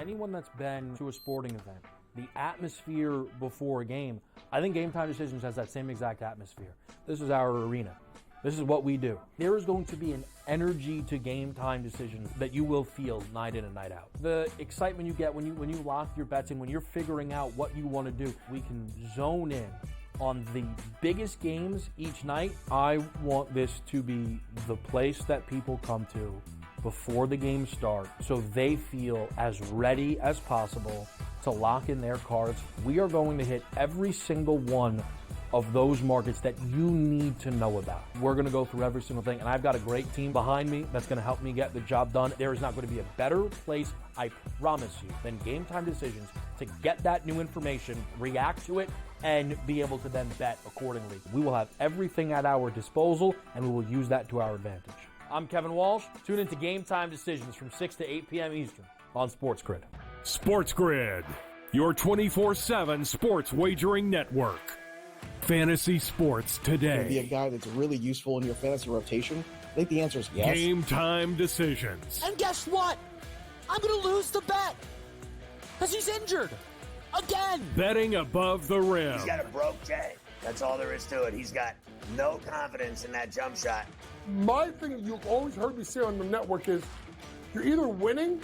anyone that's been to a sporting event, the atmosphere before a game, I think Game Time Decisions has that same exact atmosphere. This is our arena. This is what we do. There is going to be an energy to Game Time Decisions that you will feel night in and night out. The excitement you get when you lock your bets in, when you're figuring out what you want to do, we can zone in on the biggest games each night. I want this to be the place that people come to before the games start so they feel as ready as possible to lock in their cards. We are going to hit every single one of those markets that you need to know about. We're going to go through every single thing, and I've got a great team behind me that's going to help me get the job done. There is not going to be a better place, I promise you, than Game Time Decisions to get that new information, react to it, and be able to then bet accordingly. We will have everything at our disposal, and we will use that to our advantage. I'm Kevin Walsh. Tune into Game Time Decisions from 6 to 8 p.m. Eastern on SportsGrid. SportsGrid, your 24/7 sports wagering network. Fantasy sports today. Be a guy that's really useful in your fantasy rotation? I think the answer is yes. Game Time Decisions. And guess what? I'm going to lose the bet because he's injured again. Betting above the rim. He's got a broke J. That's all there is to it. He's got no confidence in that jump shot. My thing you've always heard me say on the network is you're either winning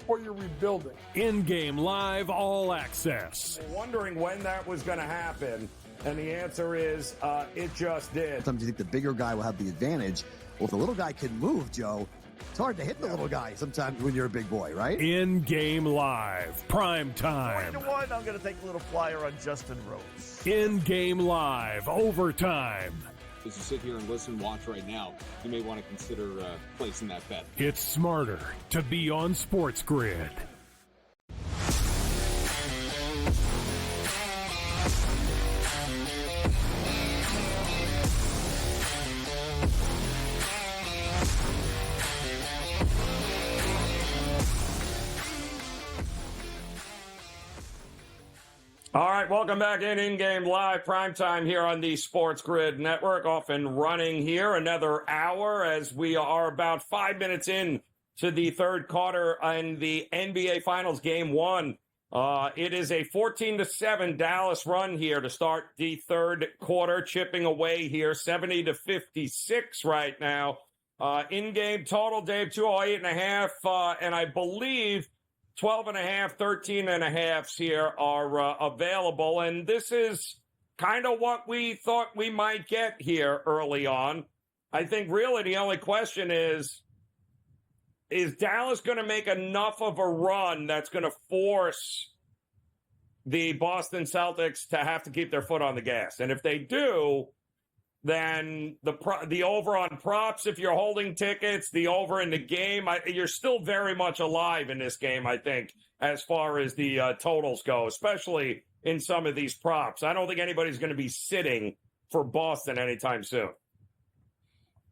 or you're rebuilding. InGame Live All Access. Wondering when that was going to happen. And the answer is, it just did. Sometimes you think the bigger guy will have the advantage. Well, if the little guy can move, Joe, it's hard to hit the little guy sometimes when you're a big boy, right? InGame Live, Prime Time. 4-1, I'm going to take a little flyer on Justin Rose. InGame Live, Overtime. As you sit here and listen, watch right now, you may want to consider placing that bet. It's smarter to be on SportsGrid. All right, welcome back in-game live primetime here on the SportsGrid Network. Off and running here, another hour as we are about 5 minutes in to the third quarter in the NBA Finals Game 1. It is a 14-7 Dallas run here to start the third quarter, chipping away here, 70-56 right now. In-game total, Dave, 208.5, and I believe 12.5, 13.5 here are available. And this is kind of what we thought we might get here early on. I think really the only question is Dallas going to make enough of a run that's going to force the Boston Celtics to have to keep their foot on the gas? And if they do, then the over on props, if you're holding tickets, the over in the game, you're still very much alive in this game, I think, as far as the totals go, especially in some of these props. I don't think anybody's going to be sitting for Boston anytime soon.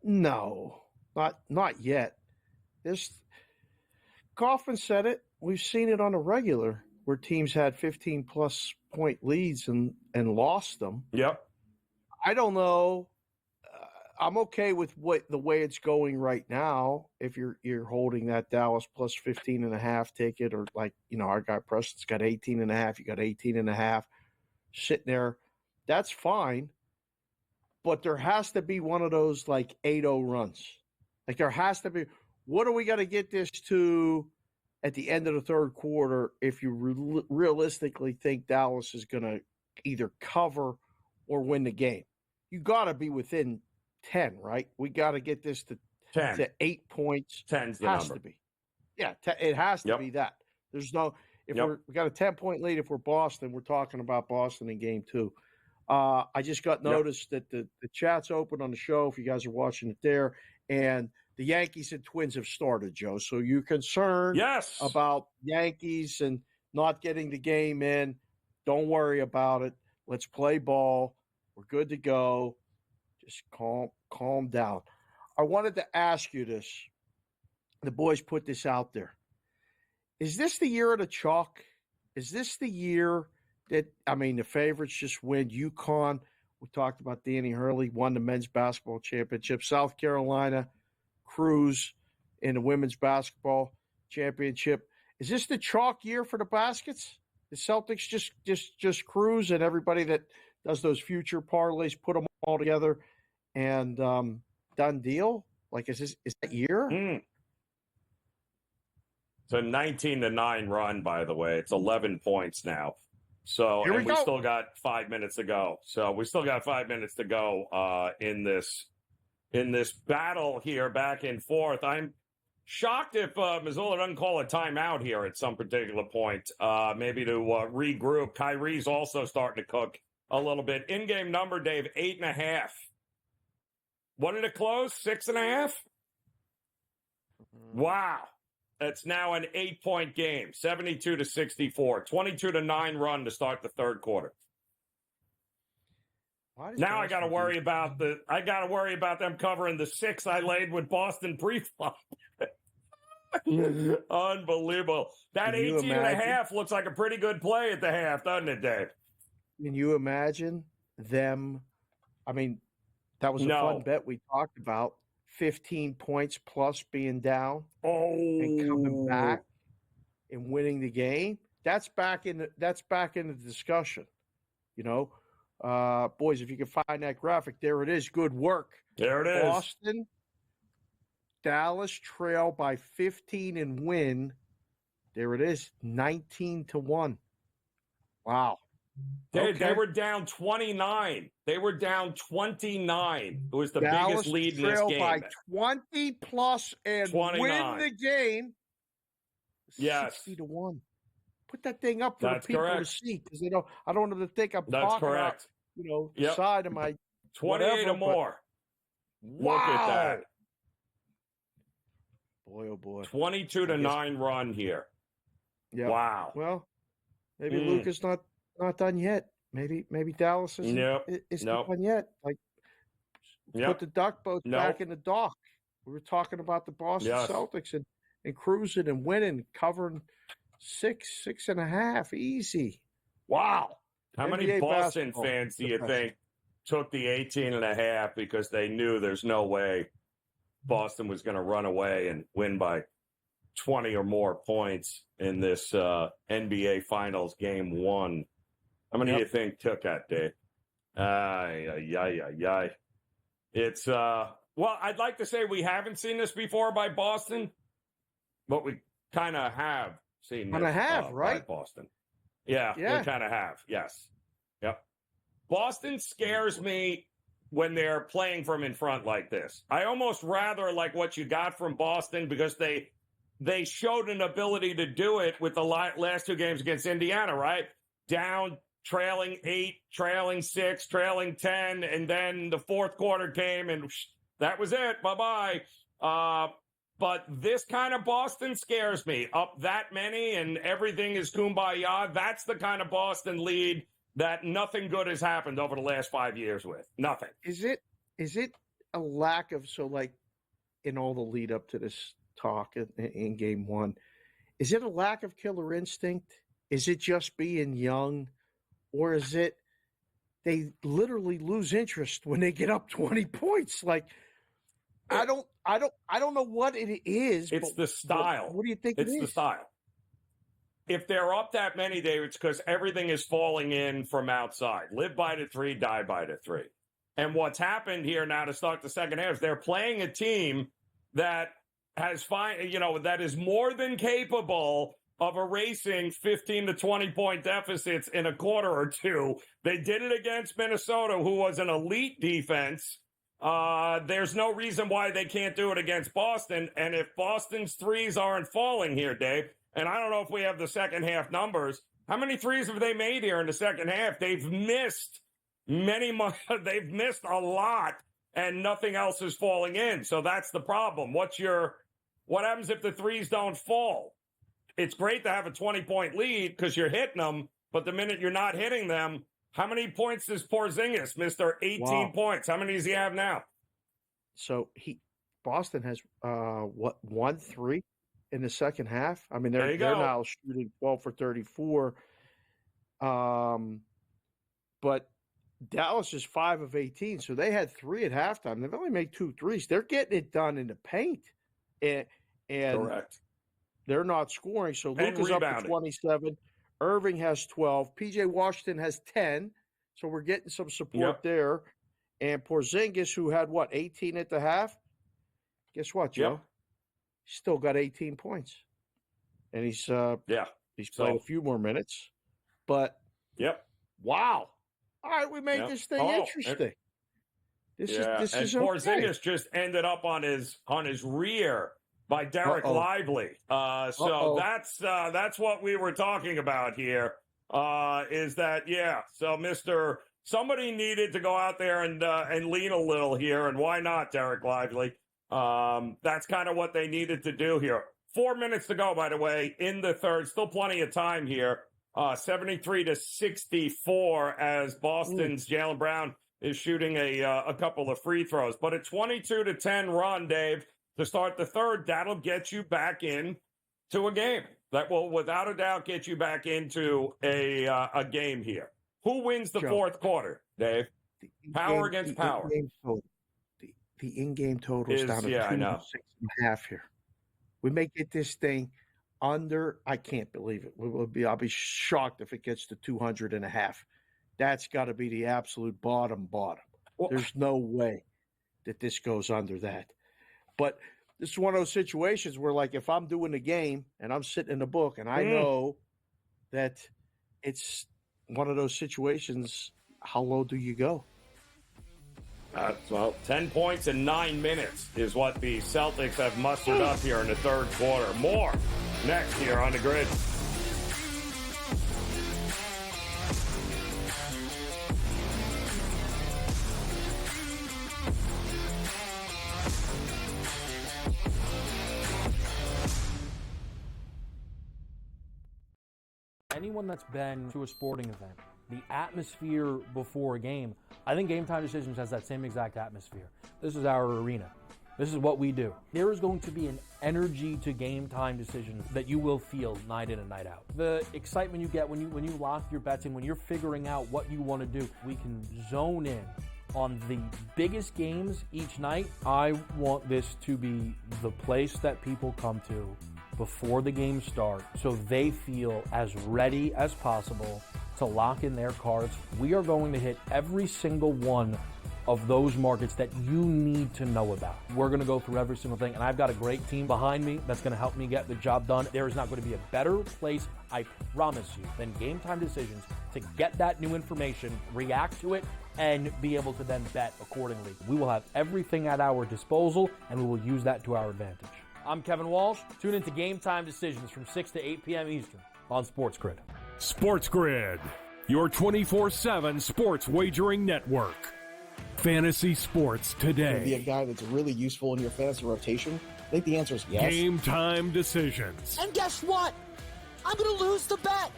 No, not yet. Kaufman said it. We've seen it on a regular where teams had 15-plus point leads and lost them. Yep. I don't know. I'm okay with the way it's going right now. If you're holding that Dallas plus 15.5 ticket, or like, our guy Preston's got 18.5, you got 18.5 sitting there, that's fine. But there has to be one of those like 8-0 runs. Like there has to be. What are we going to get this to at the end of the third quarter if you realistically think Dallas is going to either cover or win the game? You got to be within 10, right? We got to get this to 10. To 8 points. 10's the has number. To be. Yeah, it has to be that. There's no – we got a 10-point lead. If we're Boston, we're talking about Boston in game 2. I just got noticed that the chat's open on the show if you guys are watching it there, and the Yankees and Twins have started, Joe. So you're concerned about Yankees and not getting the game in. Don't worry about it. Let's play ball. We're good to go. Just calm down. I wanted to ask you this. The boys put this out there. Is this the year of the chalk? Is this the year that, the favorites just win? UConn, we talked about Danny Hurley, won the men's basketball championship. South Carolina, Cruz in the women's basketball championship. Is this the chalk year for the baskets? The Celtics just cruise, and everybody that does those future parlays put them all together and done deal? Like, is that year? It's a 19-9 run, by the way. It's 11 points now. So, and we still got 5 minutes to go. So we still got 5 minutes to go in this battle here, back and forth. I'm shocked if Missoula doesn't call a timeout here at some particular point, maybe to regroup. Kyrie's also starting to cook a little bit. In-game number, Dave, 8.5. What did it close? 6.5? Wow. That's now an 8-point game, 72-64, 22-9 run to start the third quarter. Now I got to worry about them covering the 6 I laid with Boston pre-flop. Unbelievable. That 18.5 looks like a pretty good play at the half, doesn't it, Dave? Can you imagine them? I mean, that was a fun bet we talked about. 15 points plus being down and coming back and winning the game. That's back in the discussion. You know, boys, if you can find that graphic, there it is. Good work. There it is. Boston, Dallas trail by 15 and win. There it is, 19-1. Wow. They were down 29. They were down 29. It was the Dallas biggest lead in this game. By 20 plus and 29. win the game. Yes. 60-1. Put that thing up for That's the people correct. to see, because I don't want them to think I'm That's talking correct. about, the side of my 28 or more. Wow. Look at that. Boy, oh boy. 22-9 run here. Yeah. Wow. Well, maybe Luka's not done yet. Maybe Dallas isn't done yet. Like, put the duck boats back in the dock. We were talking about the Boston Celtics and cruising and winning, covering 6.5, easy. Wow. How many Boston fans do you think took the 18.5 because they knew there's no way Boston was going to run away and win by 20 or more points in this NBA Finals Game 1? How many do you think took that, Dave? It's, well, I'd like to say we haven't seen this before by Boston, but we kind of have seen this right? by Boston. Yeah, we kind of have, yes. Yep. Boston scares me when they're playing from in front like this. I almost rather like what you got from Boston because they showed an ability to do it with the last 2 games against Indiana, right? Down, trailing 8, trailing 6, trailing 10, and then the fourth quarter came and that was it. Bye-bye. But this kind of Boston scares me. Up that many and everything is kumbaya. That's the kind of Boston lead that nothing good has happened over the last 5 years with. Nothing. Is it a lack of, so like in all the lead up to this talk in game 1, is it a lack of killer instinct? Is it just being young? Or is it they literally lose interest when they get up 20 points? Like, I don't know what it is. It's the style. What do you think it is? It's the style. If they're up that many, Dave, it's because everything is falling in from outside. Live by the 3, die by the 3. And what's happened here now to start the second half is they're playing a team that has that is more than capable of erasing 15 to 20 point deficits in a quarter or two. They did it against Minnesota, who was an elite defense. There's no reason why they can't do it against Boston. And if Boston's threes aren't falling here, Dave, and I don't know if we have the second half numbers, how many threes have they made here in the second half? They've missed they've missed a lot, and nothing else is falling in. So that's the problem. What happens if the threes don't fall? It's great to have a 20-point lead because you're hitting them, but the minute you're not hitting them, how many points does Porzingis, Mr. 18 points? How many does he have now? So Boston has 1-3 in the second half. I mean, they're now shooting 12 for 34. But Dallas is 5 of 18, so they had 3 at halftime. They've only made 2 threes. They're getting it done in the paint, and correct. They're not scoring. So Luke is up to 27. Irving has 12. PJ Washington has 10. So we're getting some support there. And Porzingis, who had 18 at the half? Guess what, Joe? He's still got 18 points. And he's played a few more minutes. But wow. All right, we made this thing interesting. This is Porzingis just ended up on his rear by Derek Lively. So that's what we were talking about here. Is that So somebody needed to go out there and lean a little here, and why not Derek Lively? That's kind of what they needed to do here. 4 minutes to go, by the way, in the third. Still plenty of time here. 73-64 as Boston's Jaylen Brown is shooting a couple of free throws. But a 22-10 run, Dave, to start the third, that'll get you back in to a game. That will, without a doubt, get you back into a game here. Who wins the fourth quarter, Dave? Power against power. The in-game total is down to 2.5 here. We may get this thing under. I can't believe it. I'll be shocked if it gets to 200.5. That's got to be the absolute bottom. Well, there's no way that this goes under that. But this is one of those situations where, like, if I'm doing the game and I'm sitting in the book and I know that it's one of those situations, how low do you go? 10 points in 9 minutes is what the Celtics have mustered up here in the third quarter. More next here on the Grid. Anyone that's been to a sporting event, the atmosphere before a game, I think Game Time Decisions has that same exact atmosphere. This is our arena. This is what we do. There is going to be an energy to Game Time Decisions that you will feel night in and night out. The excitement you get when you lock your bets in, when you're figuring out what you want to do, we can zone in on the biggest games each night. I want this to be the place that people come to before the game starts so they feel as ready as possible to lock in their cards. We are going to hit every single one of those markets that you need to know about. We're going to go through every single thing, and I've got a great team behind me that's going to help me get the job done. There is not going to be a better place, I promise you, than Game Time Decisions to get that new information, react to it, and be able to then bet accordingly. We will have everything at our disposal, and we will use that to our advantage. I'm Kevin Walsh. Tune into Game Time Decisions from 6 to 8 p.m. Eastern on SportsGrid. SportsGrid, your 24/7 sports wagering network. Fantasy sports today. Be a guy that's really useful in your fantasy rotation? I think the answer is yes. Game Time Decisions. And guess what? I'm going to lose the bet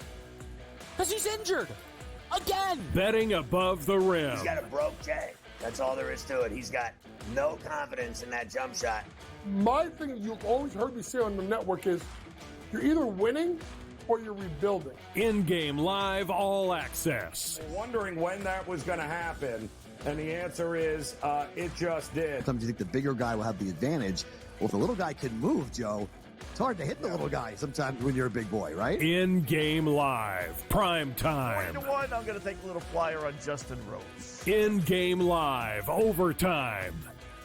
because he's injured again. Betting above the rim. He's got a broke J. That's all there is to it. He's got no confidence in that jump shot. My thing you've always heard me say on the network is you're either winning or you're rebuilding. InGame Live All Access. Wondering when that was going to happen, and the answer is it just did. Sometimes you think the bigger guy will have the advantage. Well, if the little guy can move, Joe, it's hard to hit the little guy sometimes when you're a big boy, right? InGame Live, Prime Time. 20-1, I'm going to take a little flyer on Justin Rose. InGame Live, Overtime.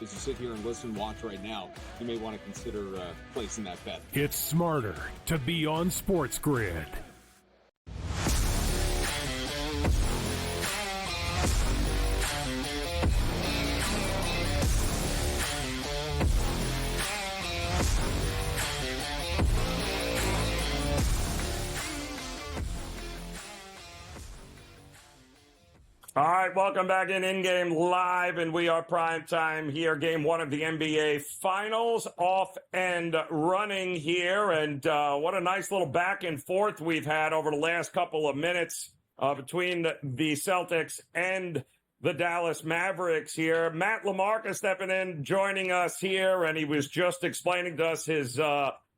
As you sit here and listen and watch right now, you may want to consider placing that bet. It's smarter to be on SportsGrid. All right, welcome back in-game live, and we are prime time here. Game one of the NBA Finals off and running here, and what a nice little back and forth we've had over the last couple of minutes between the Celtics and the Dallas Mavericks here. Matt LaMarca stepping in, joining us here, and he was just explaining to us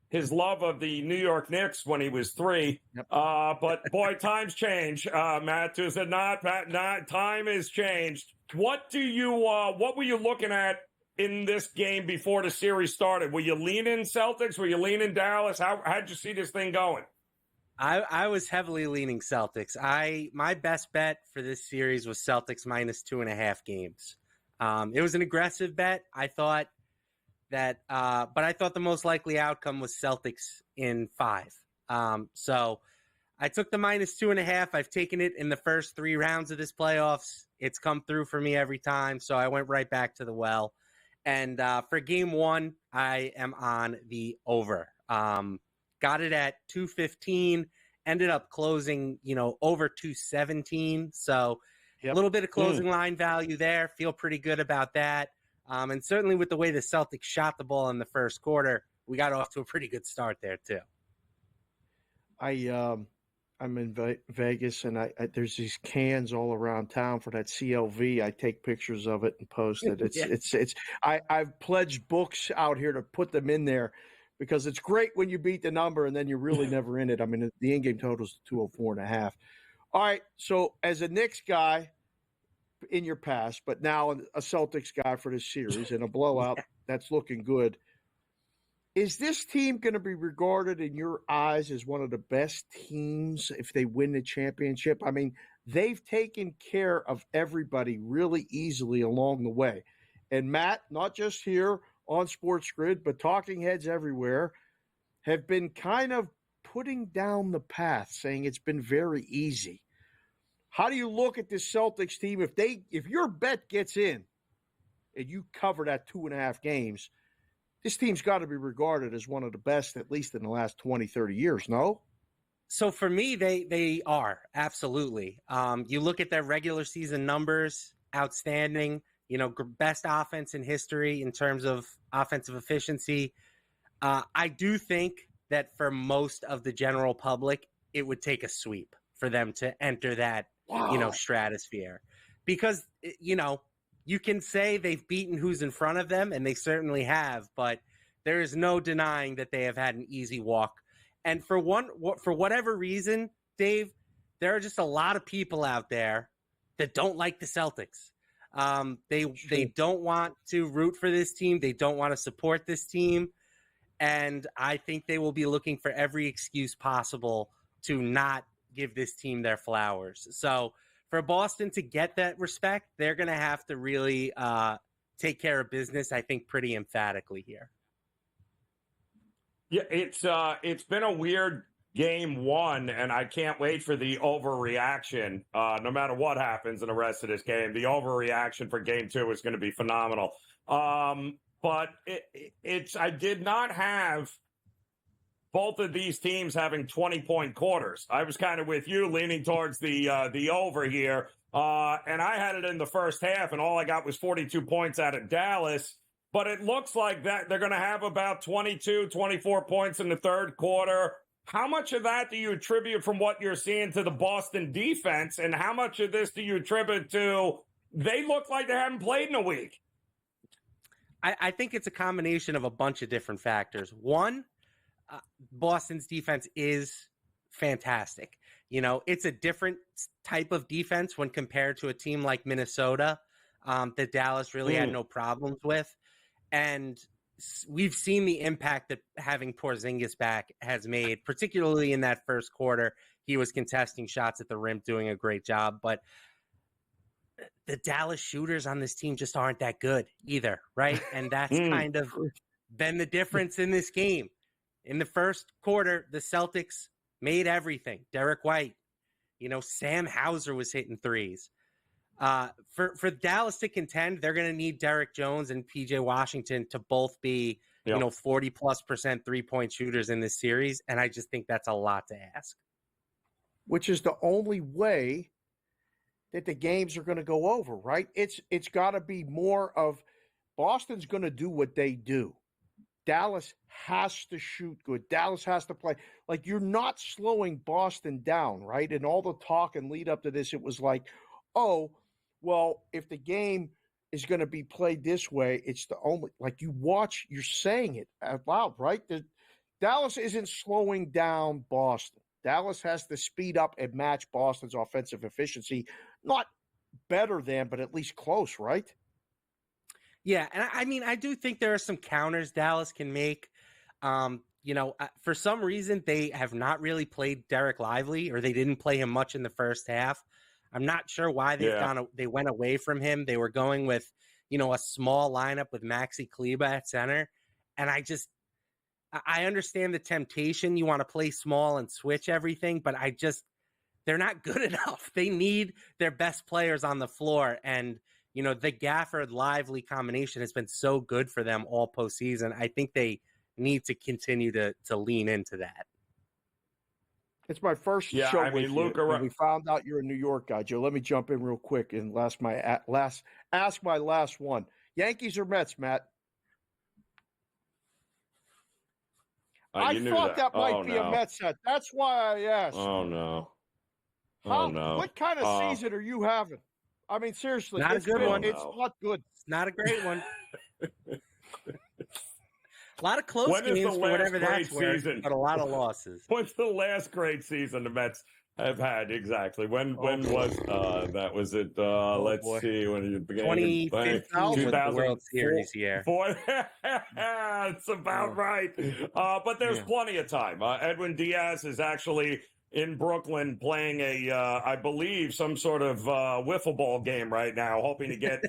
his love of the New York Knicks when he was 3. Yep. But boy, times change, Matt. Is it not? Time has changed. What were you looking at in this game before the series started? Were you leaning Celtics? Were you leaning Dallas? How'd you see this thing going? I was heavily leaning Celtics. My best bet for this series was Celtics minus 2.5 games. It was an aggressive bet. I thought that, but I thought the most likely outcome was Celtics in 5. So I took the minus 2.5. I've taken it in the first 3 rounds of this playoffs. It's come through for me every time. So I went right back to the well. And for game 1, I am on the over. Got it at 215, ended up closing, over 217. So a little bit of closing line value there. Feel pretty good about that. And certainly with the way the Celtics shot the ball in the first quarter, we got off to a pretty good start there too. I'm in Vegas, and I there's these cans all around town for that CLV. I take pictures of it and post it. I've pledged books out here to put them in there because it's great when you beat the number and then you're really never in it. I mean, the in-game total is 204.5. All right, so as a Knicks guy in your past, but now a Celtics guy for this series and a blowout that's looking good, is this team going to be regarded in your eyes as one of the best teams if they win the championship? I mean, they've taken care of everybody really easily along the way. And Matt, not just here on SportsGrid, but talking heads everywhere have been kind of putting down the path, saying it's been very easy. How do you look at this Celtics team if your bet gets in and you cover that 2.5 games? This team's got to be regarded as one of the best, at least in the last 20, 30 years, no? So for me, they are, absolutely. You look at their regular season numbers, outstanding, best offense in history in terms of offensive efficiency. I do think that for most of the general public, it would take a sweep for them to enter that, stratosphere. Because, you can say they've beaten who's in front of them, and they certainly have, but there is no denying that they have had an easy walk. And for whatever reason, Dave, there are just a lot of people out there that don't like the Celtics. They don't want to root for this team. They don't want to support this team. And I think they will be looking for every excuse possible to not give this team their flowers. So for Boston to get that respect, they're going to have to really take care of business, I think, pretty emphatically here. Yeah, it's been a weird game 1, and I can't wait for the overreaction. No matter what happens in the rest of this game, the overreaction for game 2 is going to be phenomenal. But I did not have both of these teams having 20-point quarters. I was kind of with you, leaning towards the over here. And I had it in the first half, and all I got was 42 points out of Dallas. But it looks like that they're going to have about 22, 24 points in the third quarter. How much of that do you attribute from what you're seeing to the Boston defense? And how much of this do you attribute to they look like they haven't played in a week? I think it's a combination of a bunch of different factors. One, Boston's defense is fantastic. It's a different type of defense when compared to a team like Minnesota that Dallas really had no problems with. And we've seen the impact that having Porzingis back has made, particularly in that first quarter. He was contesting shots at the rim, doing a great job. But the Dallas shooters on this team just aren't that good either, right? And that's kind of been the difference in this game. In the first quarter, the Celtics made everything. Derek White, Sam Hauser was hitting threes. For Dallas to contend, they're going to need Derek Jones and PJ Washington to both be, 40+% 3-point shooters in this series. And I just think that's a lot to ask. Which is the only way that the games are going to go over, right? It's got to be more of Boston's going to do what they do. Dallas has to shoot good. Dallas has to play. Like, you're not slowing Boston down, right? And all the talk and lead up to this, it was like, oh, well, if the game is going to be played this way, it's the only, like, you watch, you're saying it out loud, right? Dallas isn't slowing down Boston. Dallas has to speed up and match Boston's offensive efficiency. Not better than, but at least close, right? Yeah, and I mean, I do think there are some counters Dallas can make. For some reason, they have not really played Derek Lively, or they didn't play him much in the first half. I'm not sure why they went away from him. They were going with, a small lineup with Maxi Kleba at center. And I understand the temptation. You want to play small and switch everything, but they're not good enough. They need their best players on the floor. And, the Gafford Lively combination has been so good for them all postseason. I think they need to continue to lean into that. It's my first show with you. Luka, we found out you're a New York guy, Joe. Let me jump in real quick and ask my last one. Yankees or Mets, Matt? I thought that might be a Mets set. That's why I asked. Oh, no. What kind of season are you having? I mean, seriously. Not a good one. It's not good. It's not a great one. A lot of close games for whatever that's worth, but a lot of losses. When's the last great season the Mets have had? Exactly. When was that? Was it? Let's see. When you began 2015 was the World Series year. It's about right. But there's plenty of time. Edwin Diaz is actually in Brooklyn playing I believe, some sort of wiffle ball game right now, hoping to get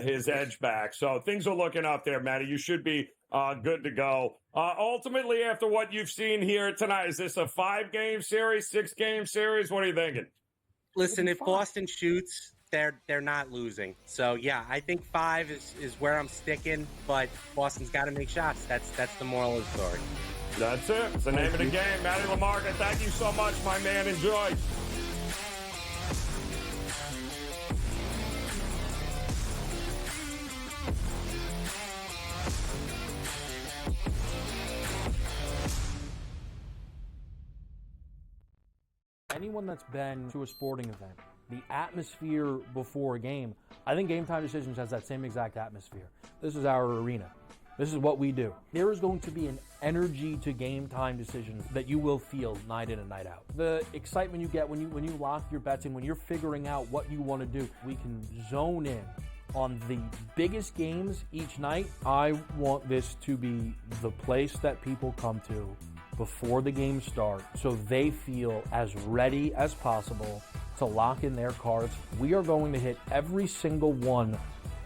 his edge back. So things are looking up there, Matty. You should be good to go. Ultimately, after what you've seen here tonight, is this a 5-game series, 6-game series? What are you thinking? Listen, if Boston shoots, they're not losing. So yeah, I think 5 is where I'm sticking. But Boston's got to make shots. That's the moral of the story. That's it. It's the name of the game. Matty LaMarca, thank you so much, my man. Enjoy. Anyone that's been to a sporting event, the atmosphere before a game, I think Game Time Decisions has that same exact atmosphere. This is our arena. This is what we do. There is going to be an energy to Game Time Decisions that you will feel night in and night out. The excitement you get when you lock your bets in, when you're figuring out what you want to do, we can zone in on the biggest games each night. I want this to be the place that people come to before the games start so they feel as ready as possible to lock in their cards. We are going to hit every single one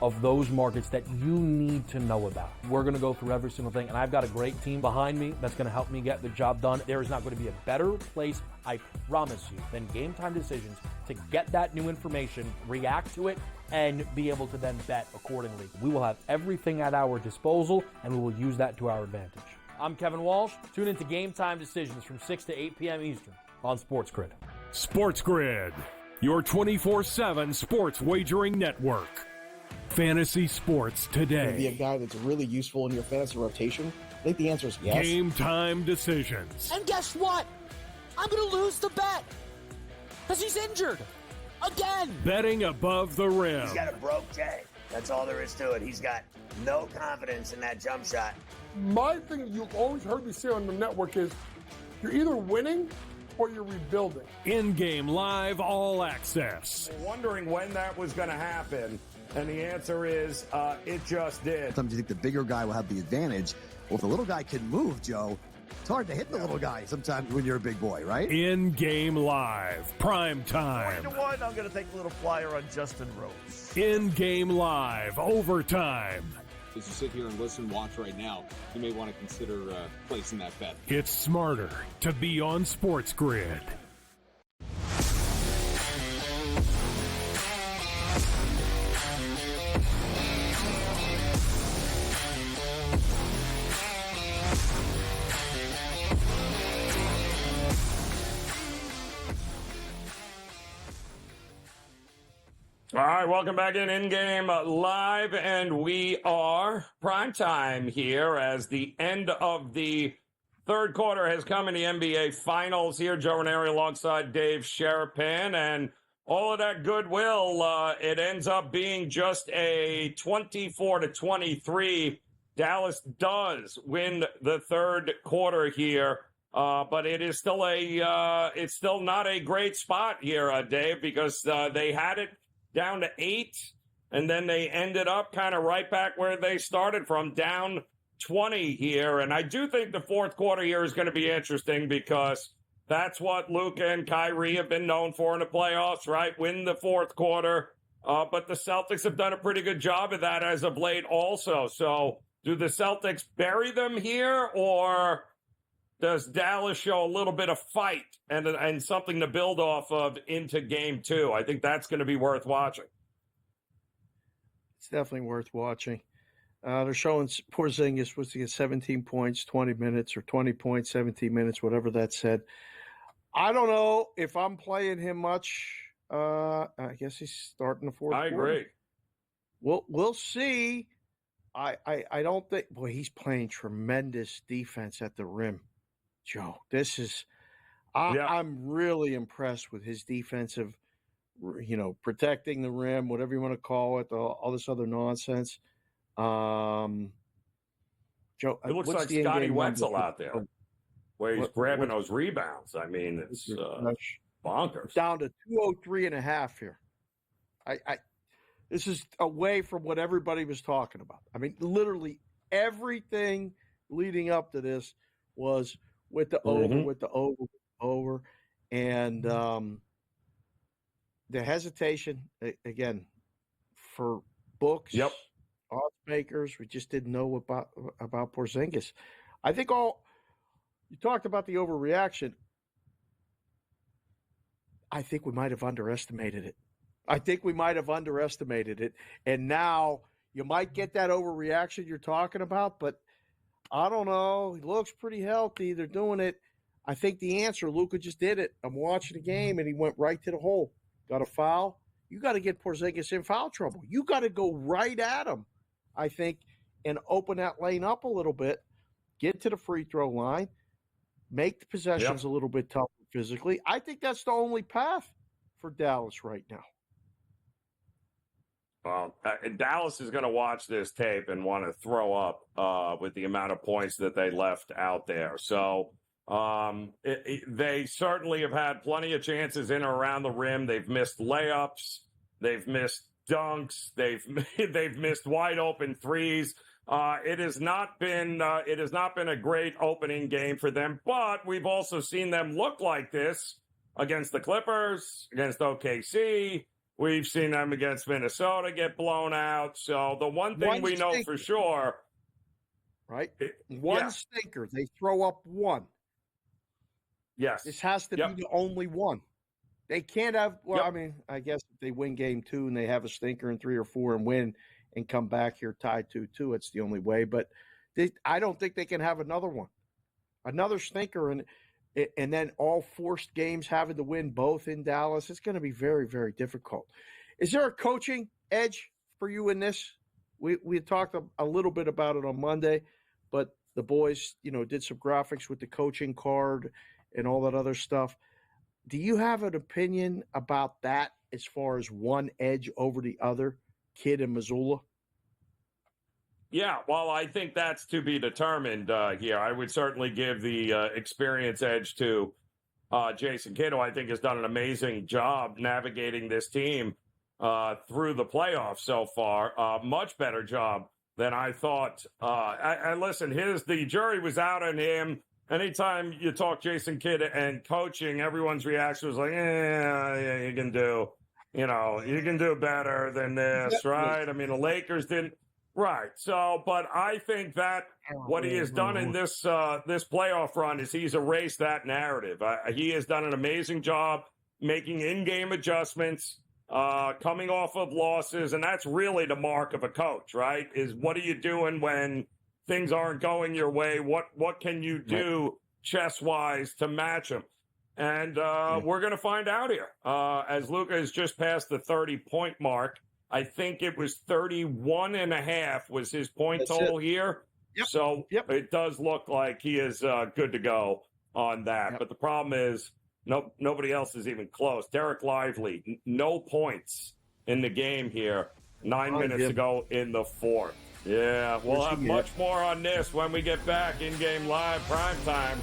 of those markets that you need to know about. We're going to go through every single thing, and I've got a great team behind me that's going to help me get the job done. There is not going to be a better place, I promise you, than Game Time Decisions to get that new information, react to it, and be able to then bet accordingly. We will have everything at our disposal, and we will use that to our advantage. I'm Kevin Walsh. Tune into Game Time Decisions from 6 to 8 p.m. Eastern on SportsGrid. SportsGrid, your 24/7 sports wagering network. Fantasy sports today. Be a guy that's really useful in your fantasy rotation? I think the answer is yes. Game Time Decisions. And guess what? I'm going to lose the bet because he's injured again. Betting above the rim. He's got a broke J. That's all there is to it. He's got no confidence in that jump shot. My thing you've always heard me say on the network is you're either winning or you're rebuilding. InGame Live All Access. Wondering when that was going to happen, and the answer is it just did. Sometimes you think the bigger guy will have the advantage. Well, if the little guy can move, Joe, it's hard to hit the little guy sometimes when you're a big boy, right? InGame Live, PrimeTime. 3-1, I'm going to take a little flyer on Justin Rose. InGame Live, Overtime. As you sit here and listen, watch right now, you may want to consider placing that bet. It's smarter to be on SportsGrid. All right, welcome back in-game live, and we are primetime here as the end of the third quarter has come in the NBA Finals here. Joe Raineri alongside Dave Sharapan, and all of that goodwill, it ends up being just a 24-23. Dallas does win the third quarter here, but it is still it's still not a great spot here, Dave, because they had it down to 8 and then they ended up kind of right back where they started from, down 20 here. And I do think the fourth quarter here is going to be interesting because that's what Luka and Kyrie have been known for in the playoffs, right? Win the fourth quarter. But the Celtics have done a pretty good job of that as of late also. So do the Celtics bury them here, or does Dallas show a little bit of fight and something to build off of into game two? I think that's going to be worth watching. It's definitely worth watching. They're showing Porzingis was to get 17 points, 20 minutes, or 20 points, 17 minutes, whatever that said. I don't know if I'm playing him much. I guess he's starting the fourth quarter. I agree. We'll see. I don't think. Boy, he's playing tremendous defense at the rim, Joe. This is. I'm really impressed with his defensive. Protecting the rim, whatever you want to call it, all this other nonsense. Joe, it looks like Scotty Wetzel out there, where he's grabbing those rebounds. I mean, it's bonkers. Down to 203.5 here. This is away from what everybody was talking about. I mean, literally everything leading up to this was with the over, and the hesitation again for books. Odds makers, we just didn't know about Porzingis. I think you talked about the overreaction. I think we might have underestimated it. And now you might get that overreaction you're talking about, but I don't know. He looks pretty healthy. They're doing it. I think the answer, Luka just did it. I'm watching the game, and he went right to the hole. Got a foul. You got to get Porzingis in foul trouble. You got to go right at him, I think, and open that lane up a little bit, get to the free throw line, make the possessions a little bit tougher physically. I think that's the only path for Dallas right now. Well, Dallas is going to watch this tape and want to throw up with the amount of points that they left out there. So they certainly have had plenty of chances in or around the rim. They've missed layups. They've missed dunks. They've missed wide open threes. It has not been a great opening game for them, but we've also seen them look like this against the Clippers, against OKC. We've seen them against Minnesota get blown out. So the one thing we know for sure, right? One stinker. They throw up one. Yes. This has to be the only one. They can't have, I mean, I guess if they win game two and they have a stinker in 3 or 4 and win and come back here tied 2-2, it's the only way. But I don't think they can have another one. Another stinker and then all forced games having to win both in Dallas. It's going to be very, very difficult. Is there a coaching edge for you in this? We talked a little bit about it on Monday, but the boys, did some graphics with the coaching card and all that other stuff. Do you have an opinion about that as far as one edge over the other, Kidd and Mazzulla? Yeah, well, I think that's to be determined here. I would certainly give the experience edge to Jason Kidd, who I think has done an amazing job navigating this team through the playoffs so far. Much better job than I thought. And listen, the jury was out on him. Anytime you talk Jason Kidd and coaching, everyone's reaction was like, yeah, you can do better than this, right? I mean, the Lakers didn't. Right. So, but I think that what he has done in this playoff run is he's erased that narrative. He has done an amazing job making in-game adjustments, coming off of losses, and that's really the mark of a coach, right? Is what are you doing when things aren't going your way? What can you do chess-wise to match them? And we're going to find out here. As Luka has just passed the 30-point mark, I think it was 31.5 was his point total here. Yep. So it does look like he is good to go on that. Yep. But the problem is nobody else is even close. Derek Lively, no points in the game here. 9 minutes to go in the fourth. Yeah, we'll have much more on this when we get back in Game Live Primetime.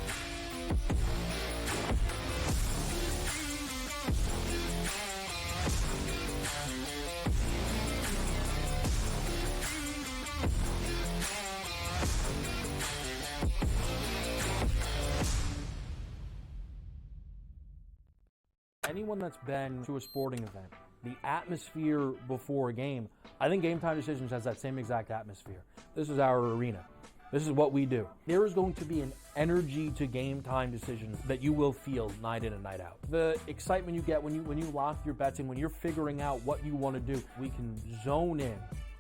Anyone that's been to a sporting event, the atmosphere before a game, I think Game Time Decisions has that same exact atmosphere. This is our arena. This is what we do. There is going to be an energy to Game Time Decisions that you will feel night in and night out. The excitement you get when you lock your bets in, when you're figuring out what you want to do, we can zone in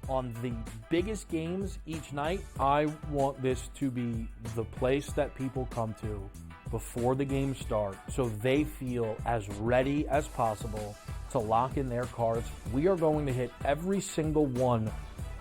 on the biggest games each night. I want this to be the place that people come to before the games start so they feel as ready as possible to lock in their cards. We are going to hit every single one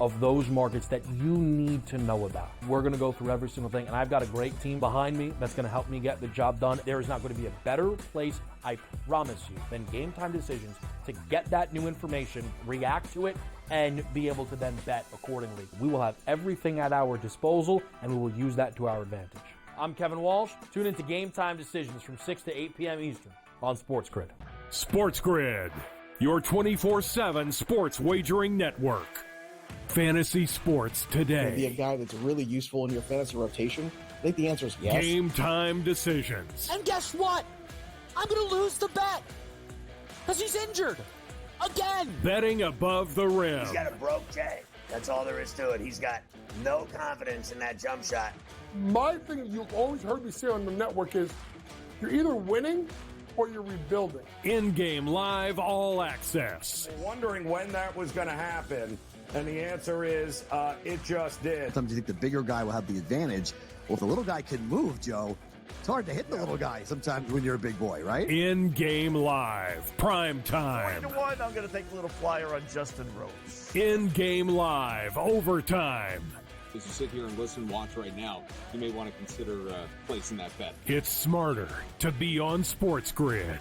of those markets that you need to know about. We're going to go through every single thing, and I've got a great team behind me that's going to help me get the job done. There is not going to be a better place, I promise you, than Game Time Decisions to get that new information, react to it, and be able to then bet accordingly. We will have everything at our disposal, and we will use that to our advantage. I'm Kevin Walsh. Tune into Game Time Decisions from 6 to 8 p.m. Eastern on SportsGrid. SportsGrid, your 24/7 sports wagering network. Fantasy sports today. Be a guy that's really useful in your fantasy rotation? I think the answer is yes. Game Time Decisions. And guess what? I'm going to lose the bet because he's injured again. Betting above the rim. He's got a broke J. That's all there is to it. He's got no confidence in that jump shot. My thing you've always heard me say on the network is you're either winning or you're rebuilding. InGame Live All Access. Wondering when that was going to happen. And the answer is, it just did. Sometimes you think the bigger guy will have the advantage. Well, if the little guy can move, Joe, it's hard to hit the little guy sometimes when you're a big boy, right? InGame Live, Prime Time. 20-1, I'm going to take a little flyer on Justin Rhodes. InGame Live, Overtime. As you sit here and listen, watch right now, you may want to consider placing that bet. It's smarter to be on SportsGrid.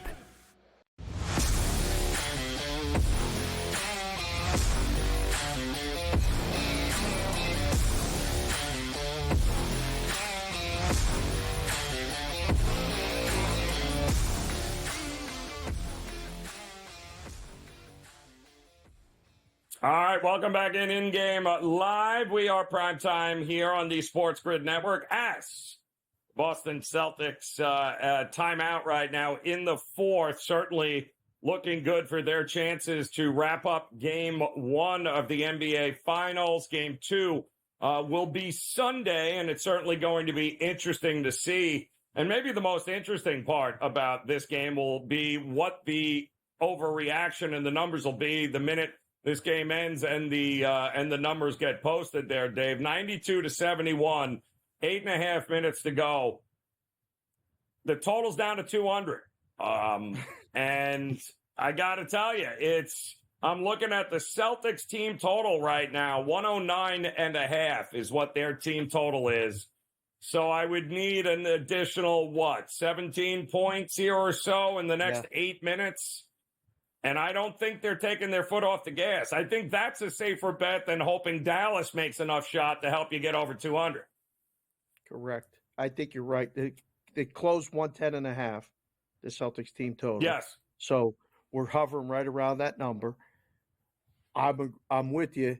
All right, welcome back in-game live. We are primetime here on the SportsGrid Network as Boston Celtics timeout right now in the fourth. Certainly looking good for their chances to wrap up game one of the NBA Finals. Game two will be Sunday, and it's certainly going to be interesting to see. And maybe the most interesting part about this game will be what the overreaction and the numbers will be the minute this game ends and the numbers get posted there, Dave. 92-71, 8.5 minutes to go. The total's down to 200. And I got to tell you, I'm looking at the Celtics team total right now. 109.5 is what their team total is. So I would need an additional, 17 points here or so in the next 8 minutes. And I don't think they're taking their foot off the gas. I think that's a safer bet than hoping Dallas makes enough shot to help you get over 200. Correct. I think you're right. They closed 110.5, the Celtics team total. Yes. So we're hovering right around that number. I'm with you.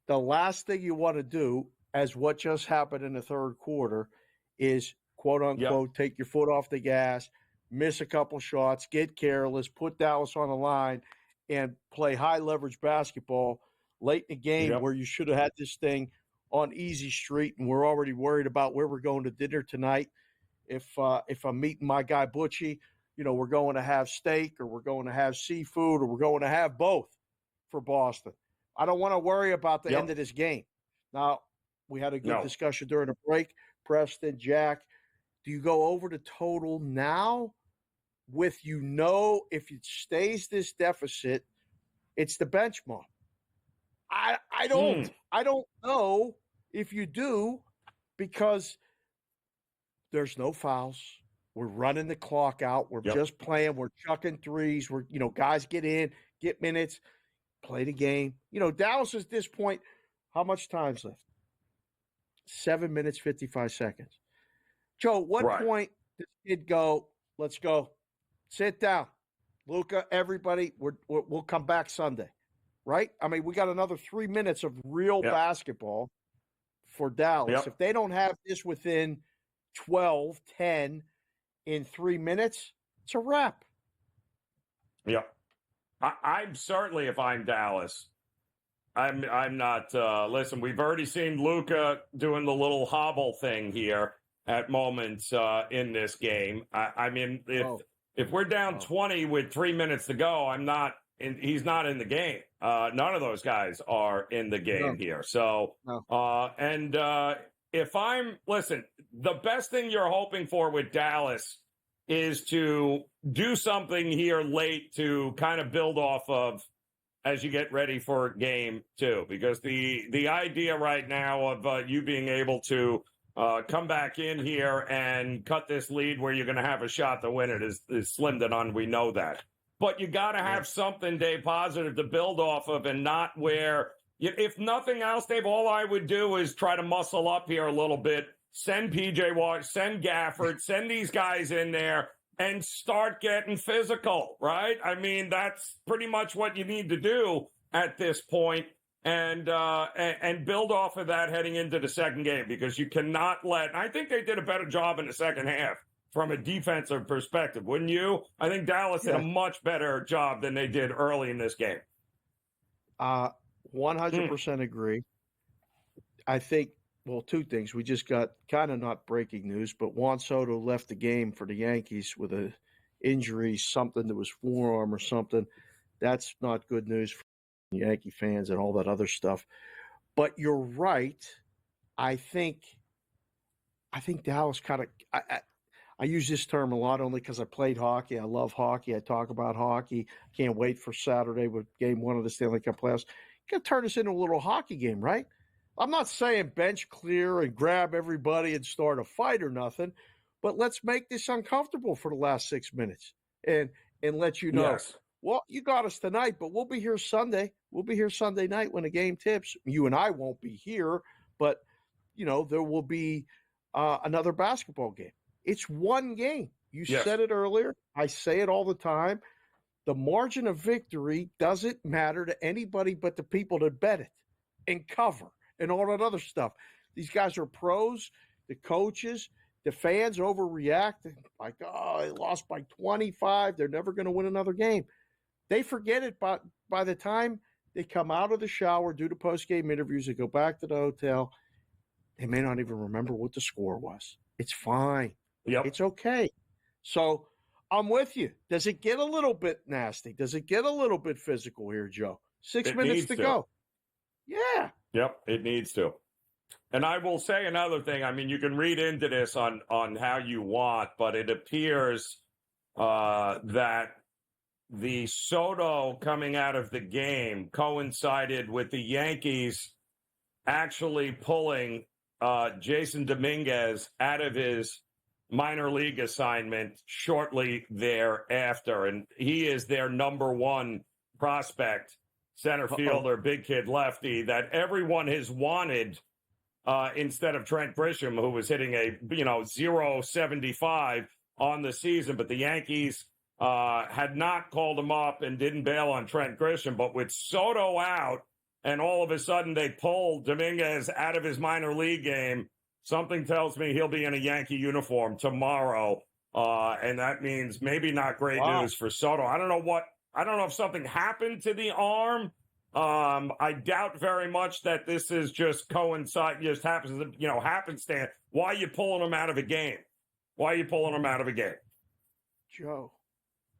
The last thing you want to do, as what just happened in the third quarter, is quote unquote take your foot off the gas, miss a couple shots, get careless, put Dallas on the line, and play high leverage basketball late in the game where you should have had this thing on easy street, and we're already worried about where we're going to dinner tonight. If I'm meeting my guy Butchie, we're going to have steak, or we're going to have seafood, or we're going to have both for Boston. I don't want to worry about the end of this game. Now, we had a good discussion during the break. Preston, Jack, do you go over the total now with if it stays this deficit, it's the benchmark? I don't know if you do, because there's no fouls. We're running the clock out. We're just playing. We're chucking threes. We're guys get in, get minutes, play the game. Dallas is at this point, how much time's left? 7 minutes, 55 seconds. Joe, what point does kid go, let's go, sit down, Luka, everybody, we'll come back Sunday, right? I mean, we got another 3 minutes of real basketball for Dallas. If they don't have this within 12, 10 in 3 minutes, it's a wrap. Yep. I'm certainly, if I'm Dallas, I'm not. Listen, we've already seen Luka doing the little hobble thing here at moments in this game. I mean, if we're down 20 with 3 minutes to go, he's not in the game. None of those guys are in the game here. So, if listen, the best thing you're hoping for with Dallas is to do something here late to kind of build off of as you get ready for game 2, because the idea right now of you being able to come back in here and cut this lead where you're going to have a shot to win it is slim to none. We know that. But you got to have something, Dave, positive to build off of, and not where, if nothing else, Dave, all I would do is try to muscle up here a little bit, send PJ Wash, send Gafford, send these guys in there, and start getting physical, right? I mean, that's pretty much what you need to do at this point, and build off of that heading into the second game, because you cannot let – I think they did a better job in the second half from a defensive perspective, wouldn't you? I think Dallas did a much better job than they did early in this game. 100% agree. I think, well, two things. We just got kind of not breaking news, but Juan Soto left the game for the Yankees with an injury, something that was forearm or something. That's not good news for Yankee fans and all that other stuff. But you're right. I think Dallas kind of I use this term a lot only because I played hockey. I love hockey. I talk about hockey. Can't wait for Saturday with Game 1 of the Stanley Cup playoffs. You got to turn this into a little hockey game, right? I'm not saying bench clear and grab everybody and start a fight or nothing, but let's make this uncomfortable for the last 6 minutes and let you know, well, you got us tonight, but we'll be here Sunday. We'll be here Sunday night when the game tips. You and I won't be here, but, there will be another basketball game. It's one game. You said it earlier. I say it all the time. The margin of victory doesn't matter to anybody but the people that bet it and cover and all that other stuff. These guys are pros, the coaches, the fans overreact. Like, they lost by 25. They're never going to win another game. They forget it by the time they come out of the shower, do the post-game interviews, they go back to the hotel. They may not even remember what the score was. It's fine. Yep. It's okay. So I'm with you. Does it get a little bit nasty? Does it get a little bit physical here, Joe? 6 minutes to go. Yeah. Yep, it needs to. And I will say another thing. I mean, you can read into this on how you want, but it appears that the Soto coming out of the game coincided with the Yankees actually pulling Jason Dominguez out of his minor league assignment shortly thereafter. And he is their number one prospect, center fielder, big kid lefty, that everyone has wanted instead of Trent Grisham, who was hitting a, 0.75 on the season. But the Yankees had not called him up and didn't bail on Trent Grisham. But with Soto out, and all of a sudden they pulled Dominguez out of his minor league game, something tells me he'll be in a Yankee uniform tomorrow, and that means maybe not great news for Soto. I don't know if something happened to the arm. I doubt very much that this is just happenstance. Why are you pulling him out of a game? Joe,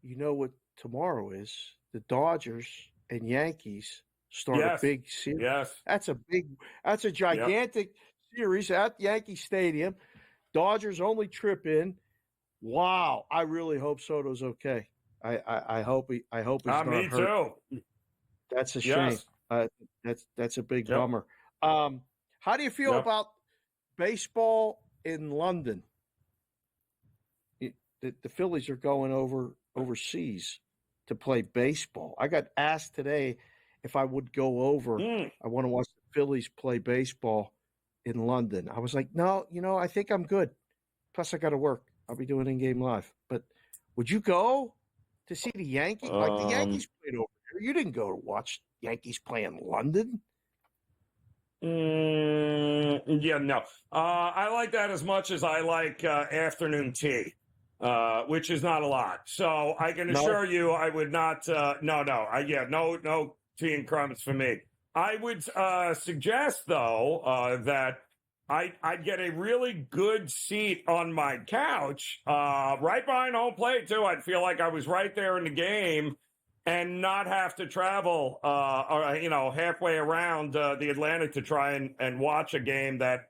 you know what tomorrow is? The Dodgers and Yankees start a big series. Yes. That's a gigantic series at Yankee Stadium. Dodgers only trip in. Wow. I really hope Soto's okay. I hope he's not me hurt. Too. That's a shame. That's a big bummer. How do you feel about baseball in London? The Phillies are going overseas to play baseball. I got asked today if I would go over. I want to watch the Phillies play baseball in London. I was like, no, I think I'm good. Plus, I got to work. I'll be doing InGame Live. But would you go to see the Yankees? Like the Yankees played over here. You didn't go to watch Yankees play in London? Yeah, no. I like that as much as I like afternoon tea. which is not a lot. So I can assure you I would not, no tea and crumbs for me. I would suggest, though, that I'd get a really good seat on my couch, right behind home plate, too. I'd feel like I was right there in the game and not have to travel, halfway around the Atlantic to try and watch a game that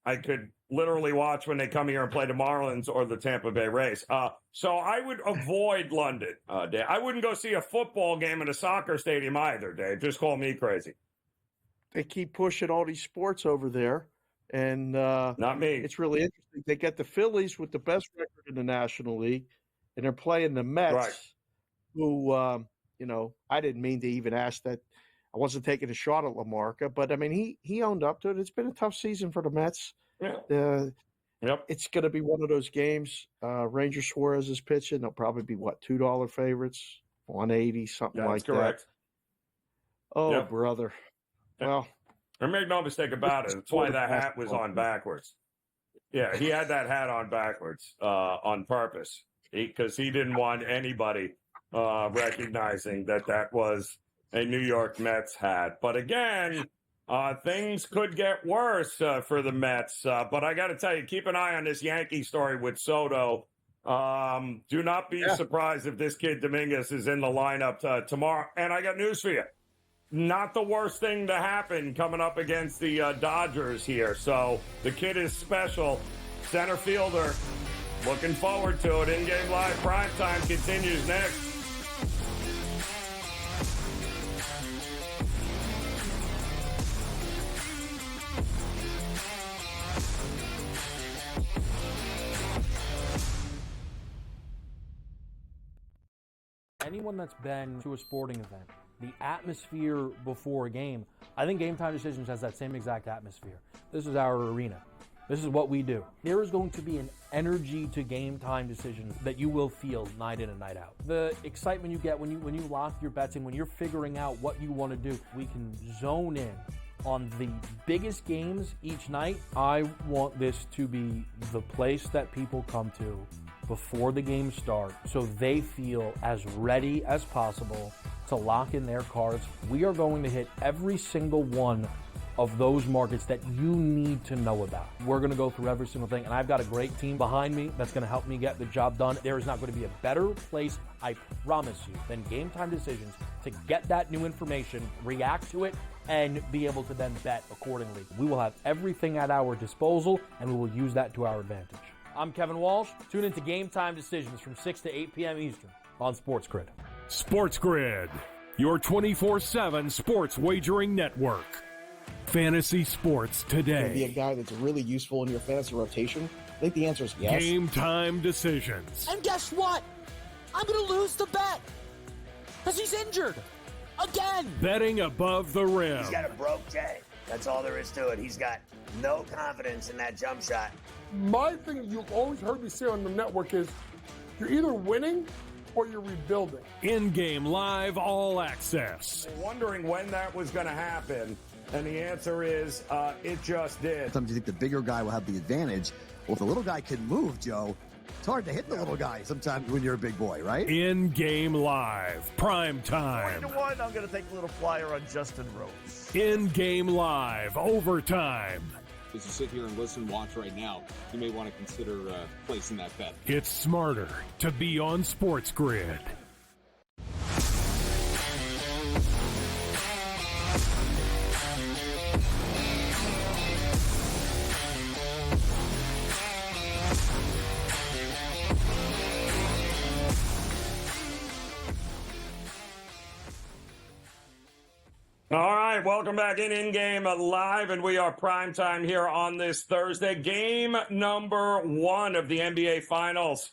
I could literally watch when they come here and play the Marlins or the Tampa Bay Rays. So I would avoid London, Dave. I wouldn't go see a football game in a soccer stadium either, Dave. Just call me crazy. They keep pushing all these sports over there, and not me. It's really interesting. They get the Phillies with the best record in the National League, and they're playing the Mets, who, I didn't mean to even ask that. I wasn't taking a shot at LaMarca, but, I mean, he owned up to it. It's been a tough season for the Mets. Yeah. It's going to be one of those games. Ranger Suarez is pitching. They'll probably be, $2 favorites, 180, something like correct. that. Oh, brother. Well, and make no mistake about it. That's why that hat was on backwards. Yeah, he had that hat on backwards on purpose because he didn't want anybody recognizing that was a New York Mets hat. But again, things could get worse for the Mets. But I got to tell you, keep an eye on this Yankee story with Soto. Do not be surprised if this kid Dominguez is in the lineup tomorrow. And I got news for you. Not the worst thing to happen coming up against the Dodgers here. So the kid is special. Center fielder. Looking forward to it. In-game live primetime continues next. Anyone that's been to a sporting event, the atmosphere before a game, I think Game Time Decisions has that same exact atmosphere. This is our arena. This is what we do. There is going to be an energy to Game Time Decisions that you will feel night in and night out. The excitement you get when you lock your bets in, when you're figuring out what you want to do, we can zone in on the biggest games each night. I want this to be the place that people come to before the game starts so they feel as ready as possible to lock in their cards. We are going to hit every single one of those markets that you need to know about. We're going to go through every single thing, and I've got a great team behind me that's going to help me get the job done. There is not going to be a better place, I promise you, than Game Time Decisions to get that new information, react to it, and be able to then bet accordingly. We will have everything at our disposal, and we will use that to our advantage. I'm Kevin Walsh. Tune into Game Time Decisions from 6 to 8 p.m. Eastern on SportsGrid. SportsGrid, your 24/7 sports wagering network. Fantasy sports today. Be a guy that's really useful in your fantasy rotation? I think the answer is yes. Game Time Decisions. And guess what? I'm going to lose the bet because he's injured again. Betting above the rim. He's got a broke J. That's all there is to it. He's got no confidence in that jump shot. My thing you've always heard me say on the network is you're either winning or you're rebuilding. In-game live all access. Wondering when that was going to happen, and the answer is it just did. Sometimes you think the bigger guy will have the advantage. Well, if the little guy can move, Joe, it's hard to hit the little guy sometimes when you're a big boy, right? In-game live, prime time. 3-1, I'm going to take a little flyer on Justin Rose. In-game live, overtime. As you sit here and listen, watch right now, you may want to consider placing that bet. It's smarter to be on SportsGrid. All right, welcome back in-game live, and we are primetime here on this Thursday. Game number 1 of the NBA Finals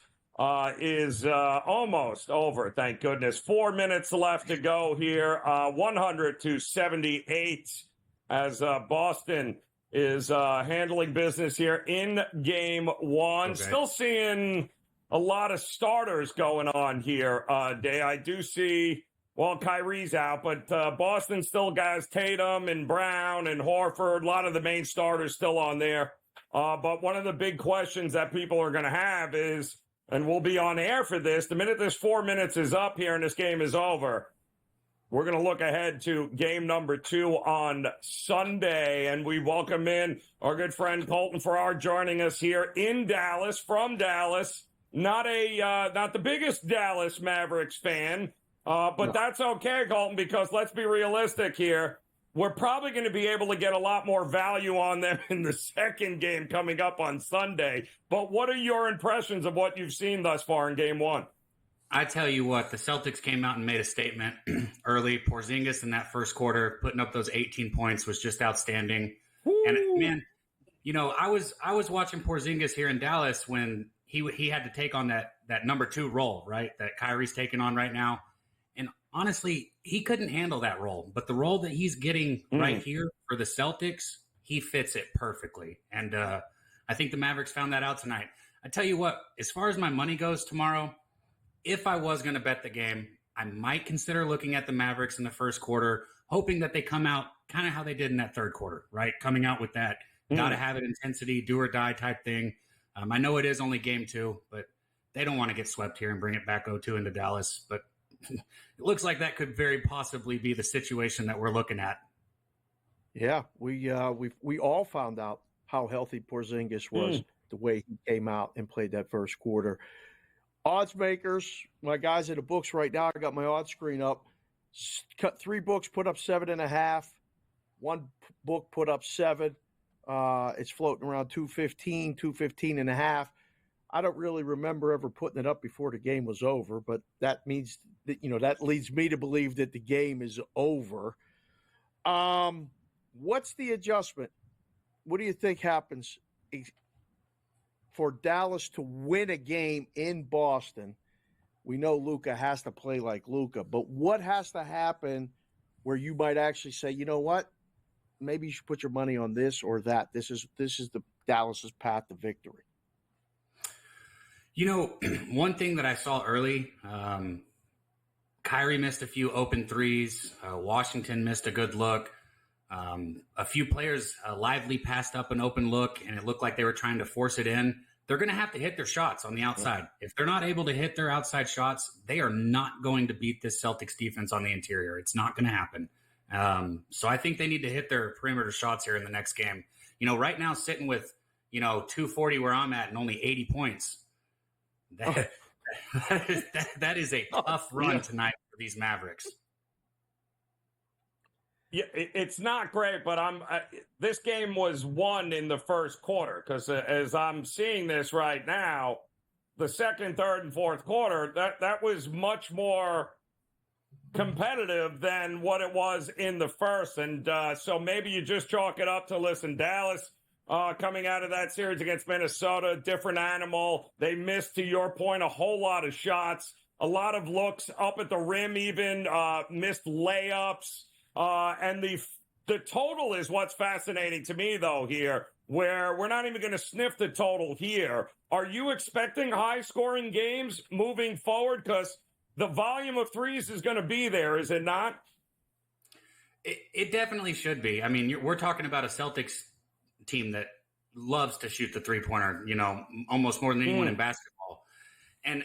is almost over, thank goodness. 4 minutes left to go here, 100-78 as Boston is handling business here in Game 1. Okay. Still seeing a lot of starters going on here, Day. I do see... Well, Kyrie's out, but Boston still has Tatum and Brown and Horford. A lot of the main starters still on there. But one of the big questions that people are going to have is and we'll be on air for this. The minute this 4 minutes is up here and this game is over, we're going to look ahead to game number 2 on Sunday, and we welcome in our good friend Colton Farrar joining us here in Dallas, from Dallas. Not the biggest Dallas Mavericks fan, but that's okay, Colton, because let's be realistic here. We're probably going to be able to get a lot more value on them in the second game coming up on Sunday. But what are your impressions of what you've seen thus far in game 1? I tell you what, the Celtics came out and made a statement early. Porzingis in that first quarter, putting up those 18 points was just outstanding. Woo. And man, I was watching Porzingis here in Dallas when he had to take on that number 2 role, right? That Kyrie's taking on right now. And honestly, he couldn't handle that role. But the role that he's getting right here for the Celtics, he fits it perfectly. And I think the Mavericks found that out tonight. I tell you what, as far as my money goes tomorrow, if I was going to bet the game, I might consider looking at the Mavericks in the first quarter, hoping that they come out kind of how they did in that third quarter, right? Coming out with that gotta have it intensity, do or die type thing. I know it is only game 2, but they don't want to get swept here and bring it back 0-2 into Dallas. But it looks like that could very possibly be the situation that we're looking at. Yeah, we all found out how healthy Porzingis was the way he came out and played that first quarter. Odds makers, my guys in the books right now, I got my odds screen up. Cut 3 books, put up 7.5. 1 book put up 7. It's floating around 215, 215.5. I don't really remember ever putting it up before the game was over, but that means that, that leads me to believe that the game is over. What's the adjustment? What do you think happens for Dallas to win a game in Boston? We know Luka has to play like Luka, but what has to happen where you might actually say, you know what? Maybe you should put your money on this or that. This is the Dallas's path to victory. One thing that I saw early, Kyrie missed a few open threes. Washington missed a good look. A few players lively passed up an open look, and it looked like they were trying to force it in. They're going to have to hit their shots on the outside. If they're not able to hit their outside shots, they are not going to beat this Celtics defense on the interior. It's not going to happen. So I think they need to hit their perimeter shots here in the next game. Right now sitting with, 240 where I'm at and only 80 points. That is a tough run tonight for these Mavericks. Yeah, it's not great, but this game was won in the first quarter because as I'm seeing this right now, the second, third, and fourth quarter, that was much more competitive than what it was in the first. And so maybe you just chalk it up to, listen, Dallas coming out of that series against Minnesota, different animal. They missed, to your point, a whole lot of shots, a lot of looks up at the rim, even missed layups. And the total is what's fascinating to me, though, here, where we're not even going to sniff the total here. Are you expecting high-scoring games moving forward? Because the volume of threes is going to be there, is it not? It definitely should be. I mean, we're talking about a Celtics team that loves to shoot the three-pointer, almost more than anyone in basketball. And,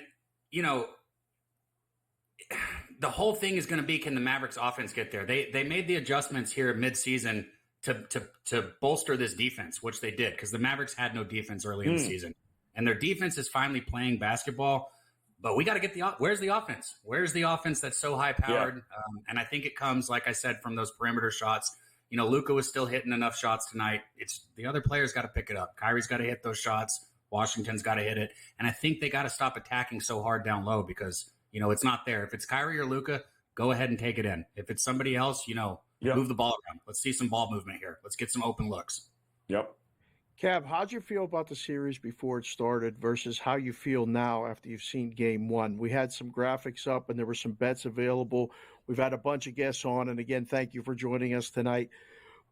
the whole thing is going to be, can the Mavericks offense get there? They made the adjustments here midseason to bolster this defense, which they did, because the Mavericks had no defense early in the season. And their defense is finally playing basketball. But we got to get where's the offense? Where's the offense that's so high-powered? Yeah. And I think it comes, like I said, from those perimeter shots. Luka was still hitting enough shots tonight. It's the other players got to pick it up. Kyrie's got to hit those shots. Washington's got to hit it. And I think they got to stop attacking so hard down low because – it's not there. If it's Kyrie or Luka, go ahead and take it in. If it's somebody else, move the ball around. Let's see some ball movement here. Let's get some open looks. Yep. Cav, how'd you feel about the series before it started versus how you feel now after you've seen game 1? We had some graphics up and there were some bets available. We've had a bunch of guests on. And again, thank you for joining us tonight.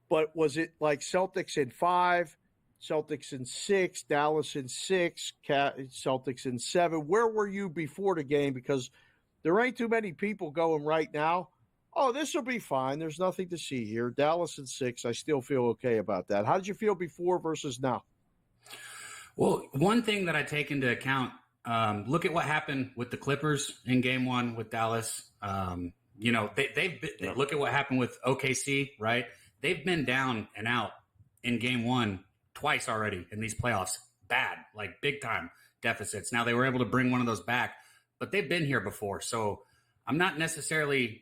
But was it like Celtics in 5, Celtics in 6, Dallas in 6, Celtics in 7? Where were you before the game? Because there ain't too many people going right now, oh, this will be fine. There's nothing to see here. Dallas in 6, I still feel okay about that. How did you feel before versus now? Well, one thing that I take into account Look at what happened with the Clippers in Game 1 with Dallas. Look at what happened with OKC, right? They've been down and out in Game 1 twice already in these playoffs. Bad, like big time deficits. Now they were able to bring one of those back, but they've been here before. So I'm not necessarily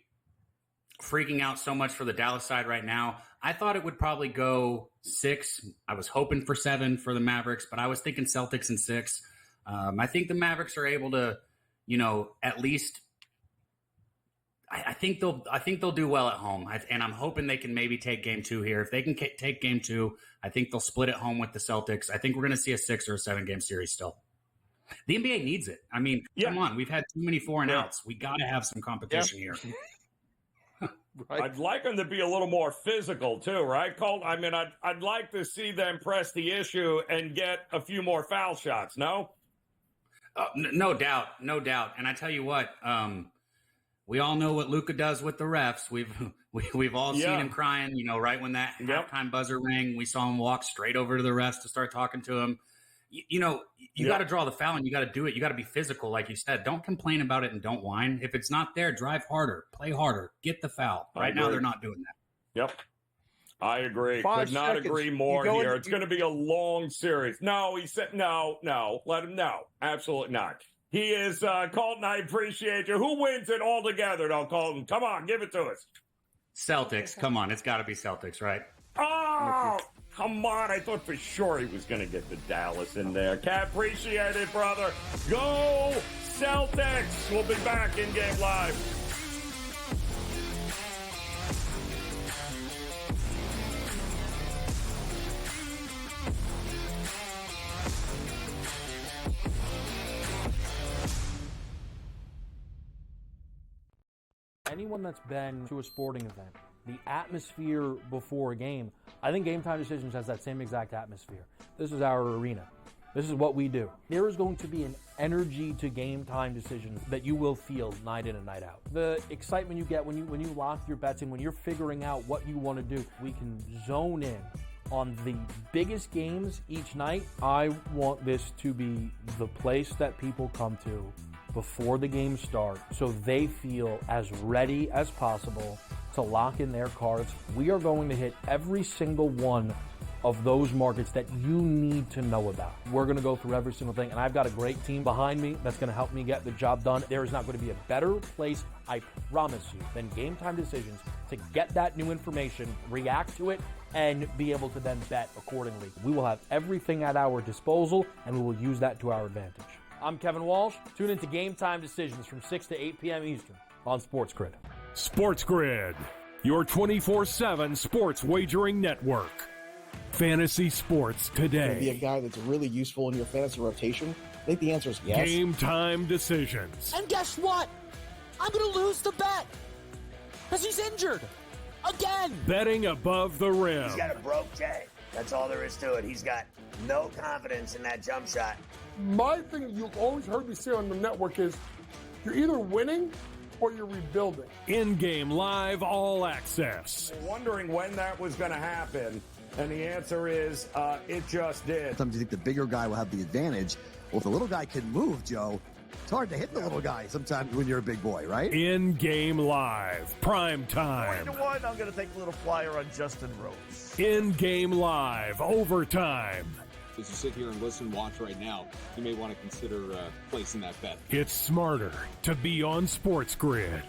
freaking out so much for the Dallas side right now. I thought it would probably go 6. I was hoping for 7 for the Mavericks, but I was thinking Celtics in 6. I think the Mavericks are able to, at least. I think they'll do well at home, and I'm hoping they can maybe take Game 2 here. If they can take Game 2, I think they'll split at home with the Celtics. I think we're going to see a 6 or a 7 game series still. The NBA needs it. I mean, come on, we've had too many 4 and outs. We got to have some competition here. Right. I'd like them to be a little more physical too, right, Colt? I mean, I'd like to see them press the issue and get a few more foul shots. No, no doubt. And I tell you what, we all know what Luka does with the refs. We've all seen him crying. Right when that halftime buzzer rang, we saw him walk straight over to the refs to start talking to him. You got to draw the foul and you got to do it. You got to be physical, like you said. Don't complain about it and don't whine. If it's not there, drive harder, play harder, get the foul. Right now, they're not doing that. Yep. I agree. 5 Could not seconds. agree more here. It's going to be a long series. No, he said no. Let him know. Absolutely not. He is, Colton, I appreciate you. Who wins it all together, though, Colton? Come on, give it to us. Celtics. Come on. It's got to be Celtics, right? Oh, come on. I thought for sure he was going to get the Dallas in there. Cat, appreciate it, brother. Go Celtics. We'll be back in Game Live. Anyone that's been to a sporting event, the atmosphere before a game, I think Game Time Decisions has that same exact atmosphere. This is our arena. This is what we do. There is going to be an energy to Game Time Decisions that you will feel night in and night out. The excitement you get when you lock your bets in, when you're figuring out what you want to do, we can zone in on the biggest games each night. I want this to be the place that people come to before the games start so they feel as ready as possible to lock in their cards. We are going to hit every single one of those markets that you need to know about. We're going to go through every single thing, and I've got a great team behind me that's going to help me get the job done. There is not going to be a better place, I promise you, than Game Time Decisions to get that new information, react to it, and be able to then bet accordingly. We will have everything at our disposal, and we will use that to our advantage. I'm Kevin Walsh. Tune into Game Time Decisions from 6 to 8 p.m. Eastern on SportsGrid. SportsGrid, your 24/7 sports wagering network. Fantasy sports today. Be a guy that's really useful in your fantasy rotation? I think the answer is yes. Game Time Decisions. And guess what? I'm going to lose the bet because he's injured again. Betting above the rim. He's got a broke J. That's all there is to it. He's got no confidence in that jump shot. My thing you've always heard me say on the network is you're either winning or you're rebuilding. InGame Live All Access. Wondering when that was going to happen, and the answer is it just did. Sometimes you think the bigger guy will have the advantage. Well, if the little guy can move, Joe, it's hard to hit the little guy sometimes when you're a big boy, right? InGame Live, Prime Time. 3-1, I'm going to take a little flyer on Justin Rose. InGame Live, Overtime. As you sit here and listen, watch right now, you may want to consider placing that bet. It's smarter to be on SportsGrid.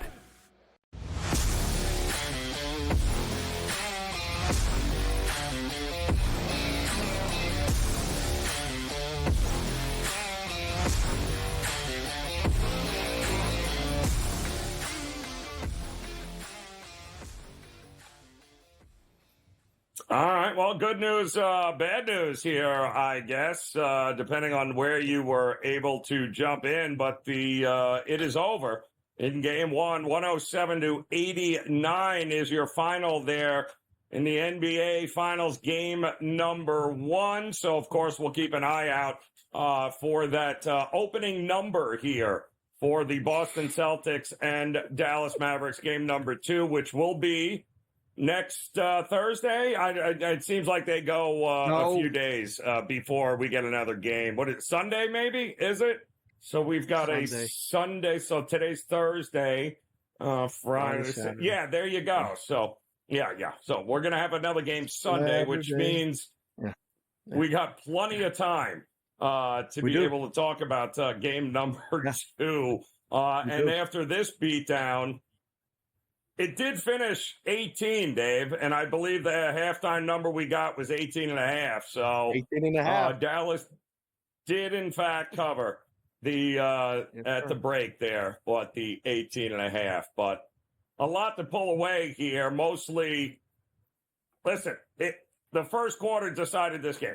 All right. Well, good news, bad news here, I guess, depending on where you were able to jump in. But it is over in Game 1. 107-89 is your final there in the NBA Finals, game number 1. So, of course, we'll keep an eye out for that opening number here for the Boston Celtics and Dallas Mavericks, game number 2, which will be next Thursday. It seems like they go a few days before we get another game. What is it, Sunday maybe? Is it? So we've got a Sunday. So today's Thursday, Friday. Yeah, there you go. So, yeah. So we're going to have another game Sunday, which means we got plenty of time to be able to talk about game number 2. And after this beatdown, it did finish 18, Dave, and I believe the halftime number we got was 18.5. So 18.5. Dallas did, in fact, cover the at the break there, but the 18.5. But a lot to pull away here. Mostly, listen, the first quarter decided this game.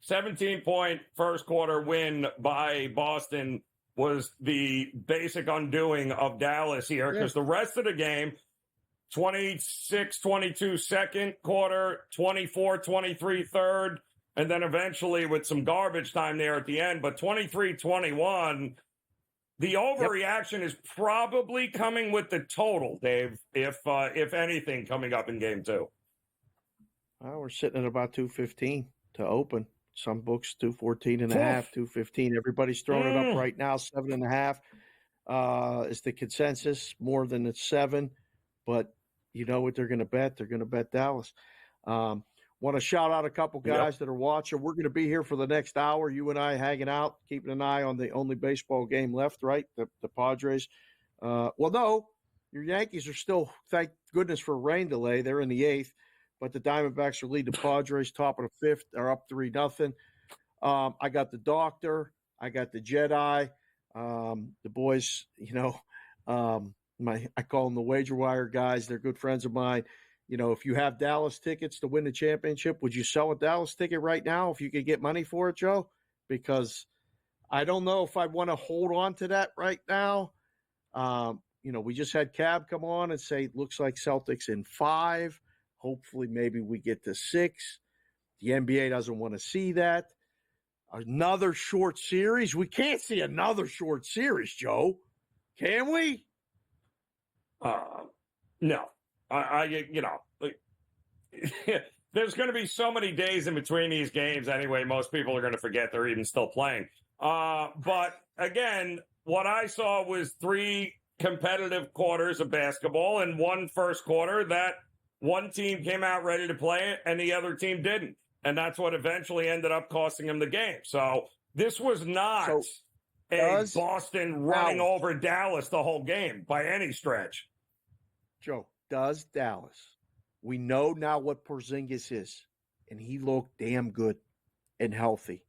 17-point first quarter win by Boston was the basic undoing of Dallas here, because the rest of the game, 26-22 second quarter, 24-23 third, and then eventually with some garbage time there at the end, but 23-21, the overreaction is probably coming with the total, Dave, if anything, coming up in game 2. Well, we're sitting at about 215 to open. Some books 214.5, 215. Everybody's throwing it up right now. 7.5 is the consensus, more than it's 7. But you know what they're going to bet? They're going to bet Dallas. Want to shout out a couple guys that are watching. We're going to be here for the next hour. You and I hanging out, keeping an eye on the only baseball game left, right? The Padres. Well, no, your Yankees are still, thank goodness for a rain delay. They're in the 8th. But the Diamondbacks are leading the Padres, top of the 5th. They're up 3-0. I got the Doctor. I got the Jedi. The boys, I call them the Wager Wire guys. They're good friends of mine. If you have Dallas tickets to win the championship, would you sell a Dallas ticket right now if you could get money for it, Joe? Because I don't know if I want to hold on to that right now. We just had Cab come on and say, looks like Celtics in 5. Hopefully, maybe we get to 6. The NBA doesn't want to see that. Another short series. We can't see another short series, Joe. Can we? No. There's going to be so many days in between these games anyway. Most people are going to forget they're even still playing. But again, what I saw was 3 competitive quarters of basketball and 1 first quarter that one team came out ready to play it, and the other team didn't. And that's what eventually ended up costing them the game. So this was not a Boston running over Dallas the whole game by any stretch. Joe, does Dallas? We know now what Porzingis is, and he looked damn good and healthy.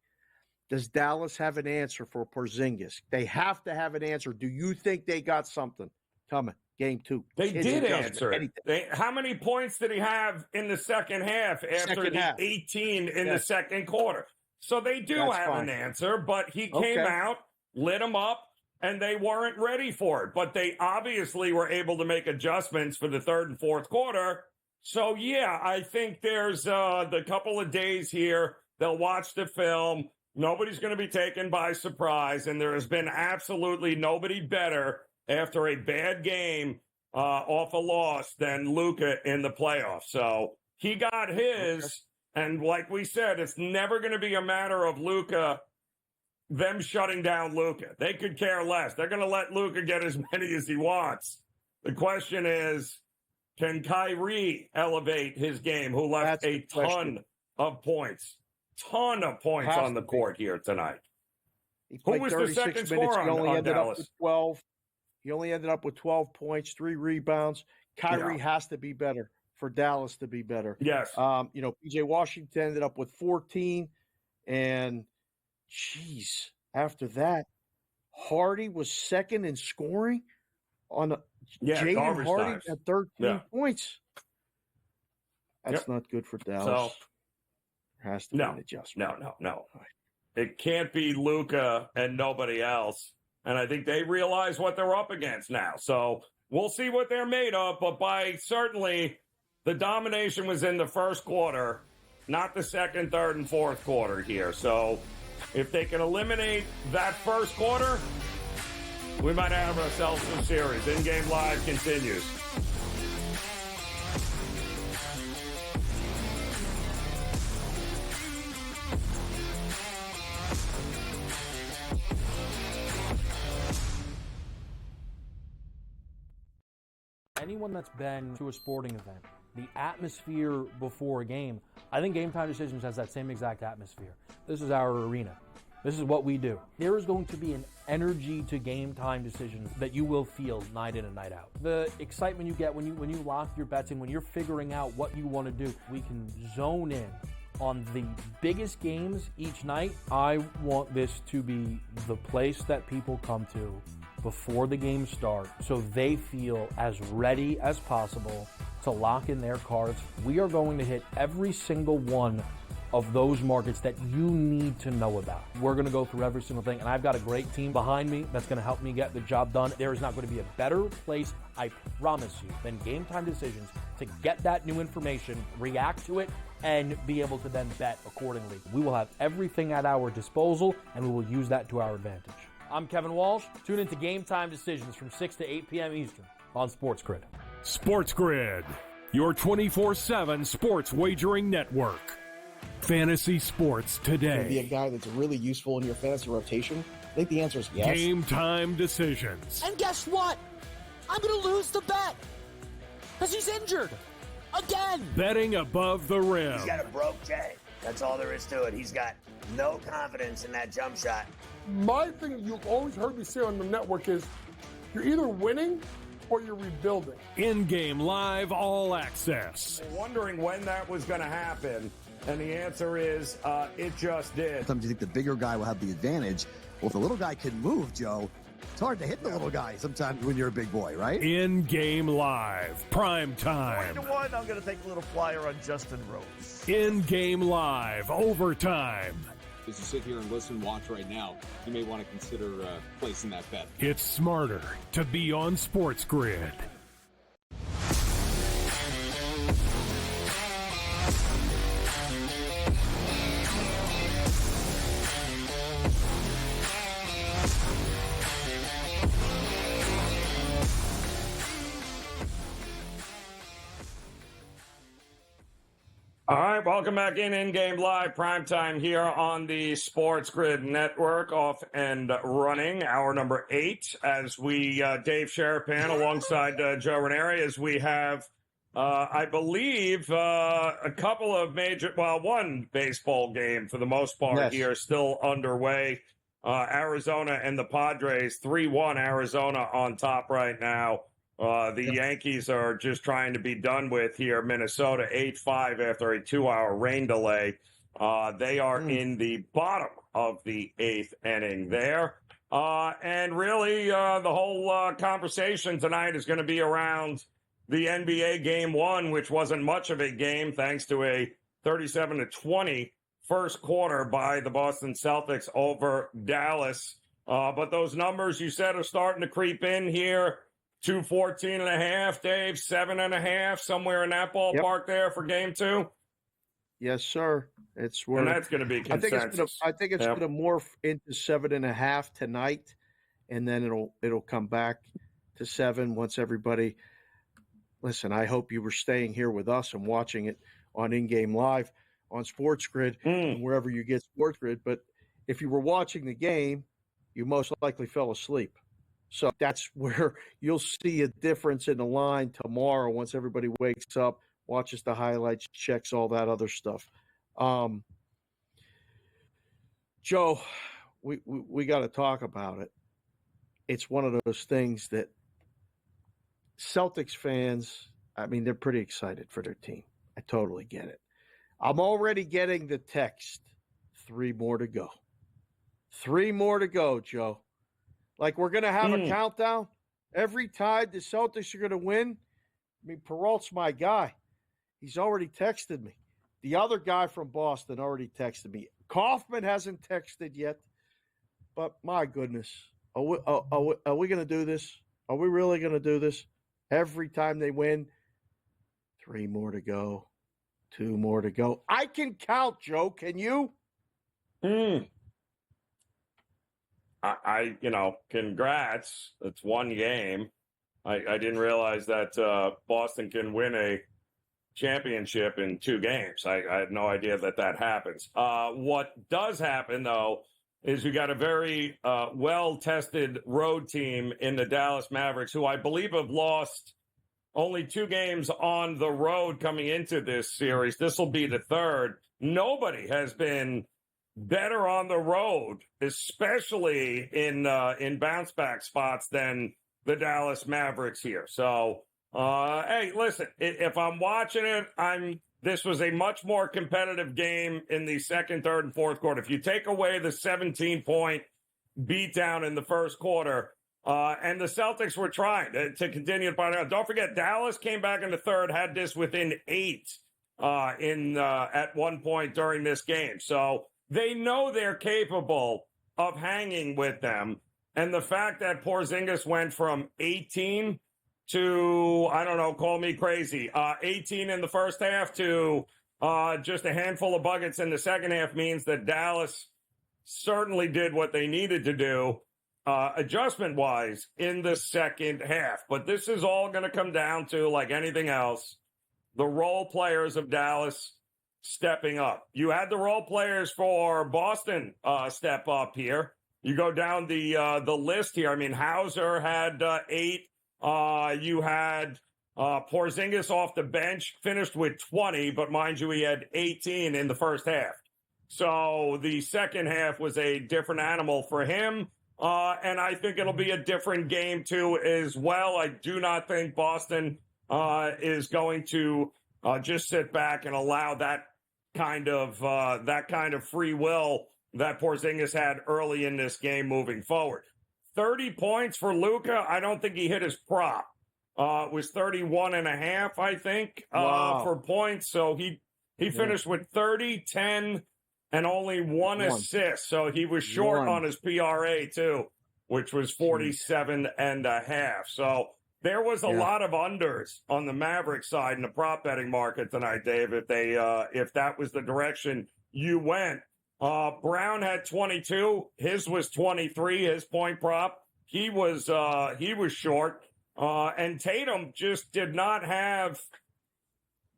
Does Dallas have an answer for Porzingis? They have to have an answer. Do you think they got something coming? Game 2. They did answer it. How many points did he have in the second half after the 18 in the second quarter? So they do have an answer, but he came out, lit them up, and they weren't ready for it. But they obviously were able to make adjustments for the third and fourth quarter. So, yeah, I think there's the couple of days here. They'll watch the film. Nobody's going to be taken by surprise, and there has been absolutely nobody better after a bad game off a loss than Luka in the playoffs. So he got his, and like we said, it's never going to be a matter of Luka, them shutting down Luka. They could care less. They're going to let Luka get as many as he wants. The question is, can Kyrie elevate his game, who left a ton of points on the court here tonight? Who was the second scorer on Dallas? 12. He only ended up with 12 points, 3 rebounds. Kyrie has to be better for Dallas to be better. Yes. PJ Washington ended up with 14. And, after that, Hardy was second in scoring on Jaden Hardy at 13 points. That's not good for Dallas. So, there has to be an adjustment. No. It can't be Luka and nobody else. And I think they realize what they're up against now. So we'll see what they're made of. But certainly the domination was in the first quarter, not the second, third, and fourth quarter here. So if they can eliminate that first quarter, we might have ourselves some series. In-game live continues. Anyone that's been to a sporting event, the atmosphere before a game, I think Game Time Decisions has that same exact atmosphere. This is our arena. This is what we do. There is going to be an energy to Game Time Decisions that you will feel night in and night out. The excitement you get when you lock your bets in, when you're figuring out what you want to do, we can zone in on the biggest games each night. I want this to be the place that people come to before the games start so they feel as ready as possible to lock in their cards. We are going to hit every single one of those markets that you need to know about. We're going to go through every single thing, and I've got a great team behind me that's going to help me get the job done. There is not going to be a better place, I promise you, than Game Time Decisions to get that new information, react to it, and be able to then bet accordingly. We will have everything at our disposal, and we will use that to our advantage. I'm Kevin Walsh. Tune into Game Time Decisions from 6 to 8 p.m. Eastern on SportsGrid. SportsGrid, your 24/7 sports wagering network. Fantasy sports today. Be a guy that's really useful in your fantasy rotation? I think the answer is yes. Game Time Decisions. And guess what? I'm going to lose the bet because he's injured again. Betting above the rim. He's got a broke J. That's all there is to it. He's got no confidence in that jump shot. My thing you've always heard me say on the network is you're either winning or you're rebuilding. InGame Live All Access. Wondering when that was going to happen, and the answer is it just did. Sometimes you think the bigger guy will have the advantage. Well, if the little guy can move, Joe, it's hard to hit the little guy sometimes when you're a big boy, right? InGame Live, Prime Time. 20-1, I'm going to take a little flyer on Justin Rhodes. InGame Live, Overtime. As you sit here and listen, watch right now, you may want to consider placing that bet. It's smarter to be on SportsGrid. All right, welcome back in-game live, primetime here on the SportsGrid Network, off and running, hour number 8, as we, Dave Sharapan alongside Joe Raineri, as we have, I believe, a couple of one baseball game for the most part here still underway. Arizona and the Padres, 3-1 Arizona on top right now. The Yankees are just trying to be done with here. Minnesota 8-5 after a 2-hour rain delay. They are in the bottom of the 8th inning there. And really, the whole conversation tonight is going to be around the NBA Game 1, which wasn't much of a game thanks to a 37-20 first quarter by the Boston Celtics over Dallas. But those numbers you said are starting to creep in here. 214.5, Dave, 7.5, somewhere in that ballpark there for Game 2. Yes, sir. It's where, and that's going to be consensus. I think it's going to morph into 7.5 tonight, and then it'll come back to 7 once everybody. Listen, I hope you were staying here with us and watching it on InGame Live on SportsGrid and wherever you get SportsGrid. But if you were watching the game, you most likely fell asleep. So that's where you'll see a difference in the line tomorrow once everybody wakes up, watches the highlights, checks all that other stuff. Joe, we got to talk about it. It's one of those things that Celtics fans, I mean, they're pretty excited for their team. I totally get it. I'm already getting the text, 3 more to go. 3 more to go, Joe. Like we're going to have a countdown every time the Celtics are going to win. I mean, Peralt's my guy. He's already texted me. The other guy from Boston already texted me. Kaufman hasn't texted yet. But my goodness, are we going to do this? Are we really going to do this? Every time they win, 3 more to go, 2 more to go. I can count, Joe. Can you? Congrats. It's one game. I didn't realize that Boston can win a championship in 2 games. I had no idea that happens. What does happen, though, is you got a very well-tested road team in the Dallas Mavericks, who I believe have lost only 2 games on the road coming into this series. This will be the third. Nobody has been better on the road, especially in bounce back spots, than the Dallas Mavericks here. So, hey, listen, if I'm watching it, this was a much more competitive game in the second, third, and fourth quarter. If you take away the 17-point beatdown in the first quarter, and the Celtics were trying to continue to find out. Don't forget, Dallas came back in the third, had this within 8 at one point during this game. So they know they're capable of hanging with them. And the fact that Porzingis went from 18 to, I don't know, call me crazy, 18 in the first half to just a handful of buckets in the second half means that Dallas certainly did what they needed to do adjustment-wise in the second half. But this is all going to come down to, like anything else, the role players of Dallas stepping up. You had the role players for Boston step up here. You go down the list here. I mean, Hauser had 8. You had Porzingis off the bench, finished with 20, but mind you, he had 18 in the first half. So the second half was a different animal for him. And I think it'll be a different game, too, as well. I do not think Boston is going to just sit back and allow that kind of free will that Porzingis had early in this game moving forward. 30 points for Luka. I don't think he hit his prop. It was 31.5, I think, for points. So he finished with 30, 10, and only one assist. So he was short on his PRA, too, which was 47.5. So there was a lot of unders on the Maverick side in the prop betting market tonight, Dave, if that was the direction you went. Brown had 22. His was 23, his point prop. He was short. And Tatum just did not have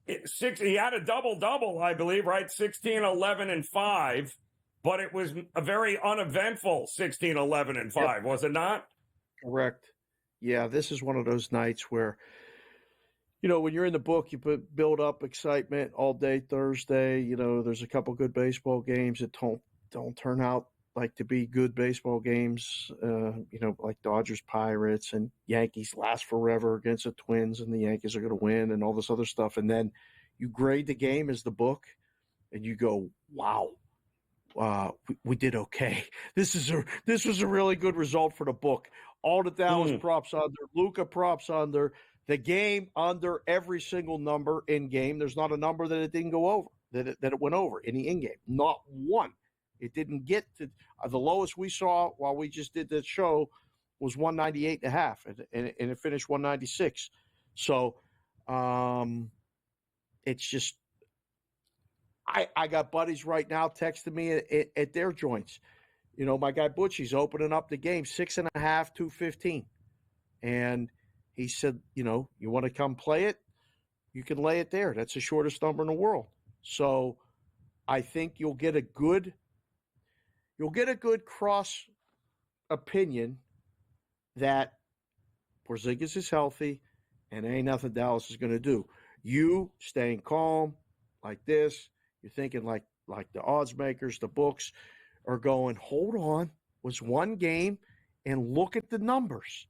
he had a double-double, I believe, right? 16, 11, and 5. But it was a very uneventful 16, 11, and 5, was it not? Correct. Yeah, this is one of those nights where, when you're in the book, you build up excitement all day Thursday. There's a couple good baseball games that don't turn out like to be good baseball games, like Dodgers, Pirates, and Yankees last forever against the Twins, and the Yankees are going to win and all this other stuff. And then you grade the game as the book, and you go, wow, we did okay. This was a really good result for the book. All the Dallas props under, Luka props under, the game under every single number in game. There's not a number that it didn't go over, that it went over in the in game. Not one. It didn't get to the lowest we saw while we just did that show was 198.5, and it finished 196. So it's just I got buddies right now texting me at their joints. My guy Butchie's opening up the game 6.5, 215, and he said, you want to come play it? You can lay it there. That's the shortest number in the world. So I think you'll get a good cross opinion that Porzingis is healthy and ain't nothing Dallas is going to do. You staying calm like this, you're thinking like the odds makers, the books are going, hold on, was one game, and look at the numbers.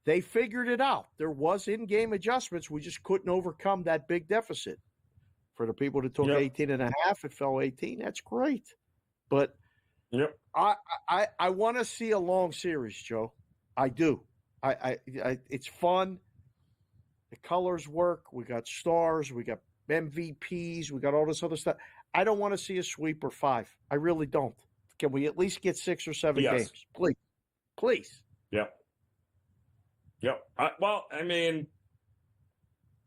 They figured it out. There was in-game adjustments. We just couldn't overcome that big deficit. For the people that took 18.5, it fell 18. That's great. But I want to see a long series, Joe. I do. I it's fun. The colors work. We got stars. We got MVPs. We got all this other stuff. I don't want to see a sweep or 5. I really don't. Can we at least get 6 or 7 games? Please. Yep. Well, I mean,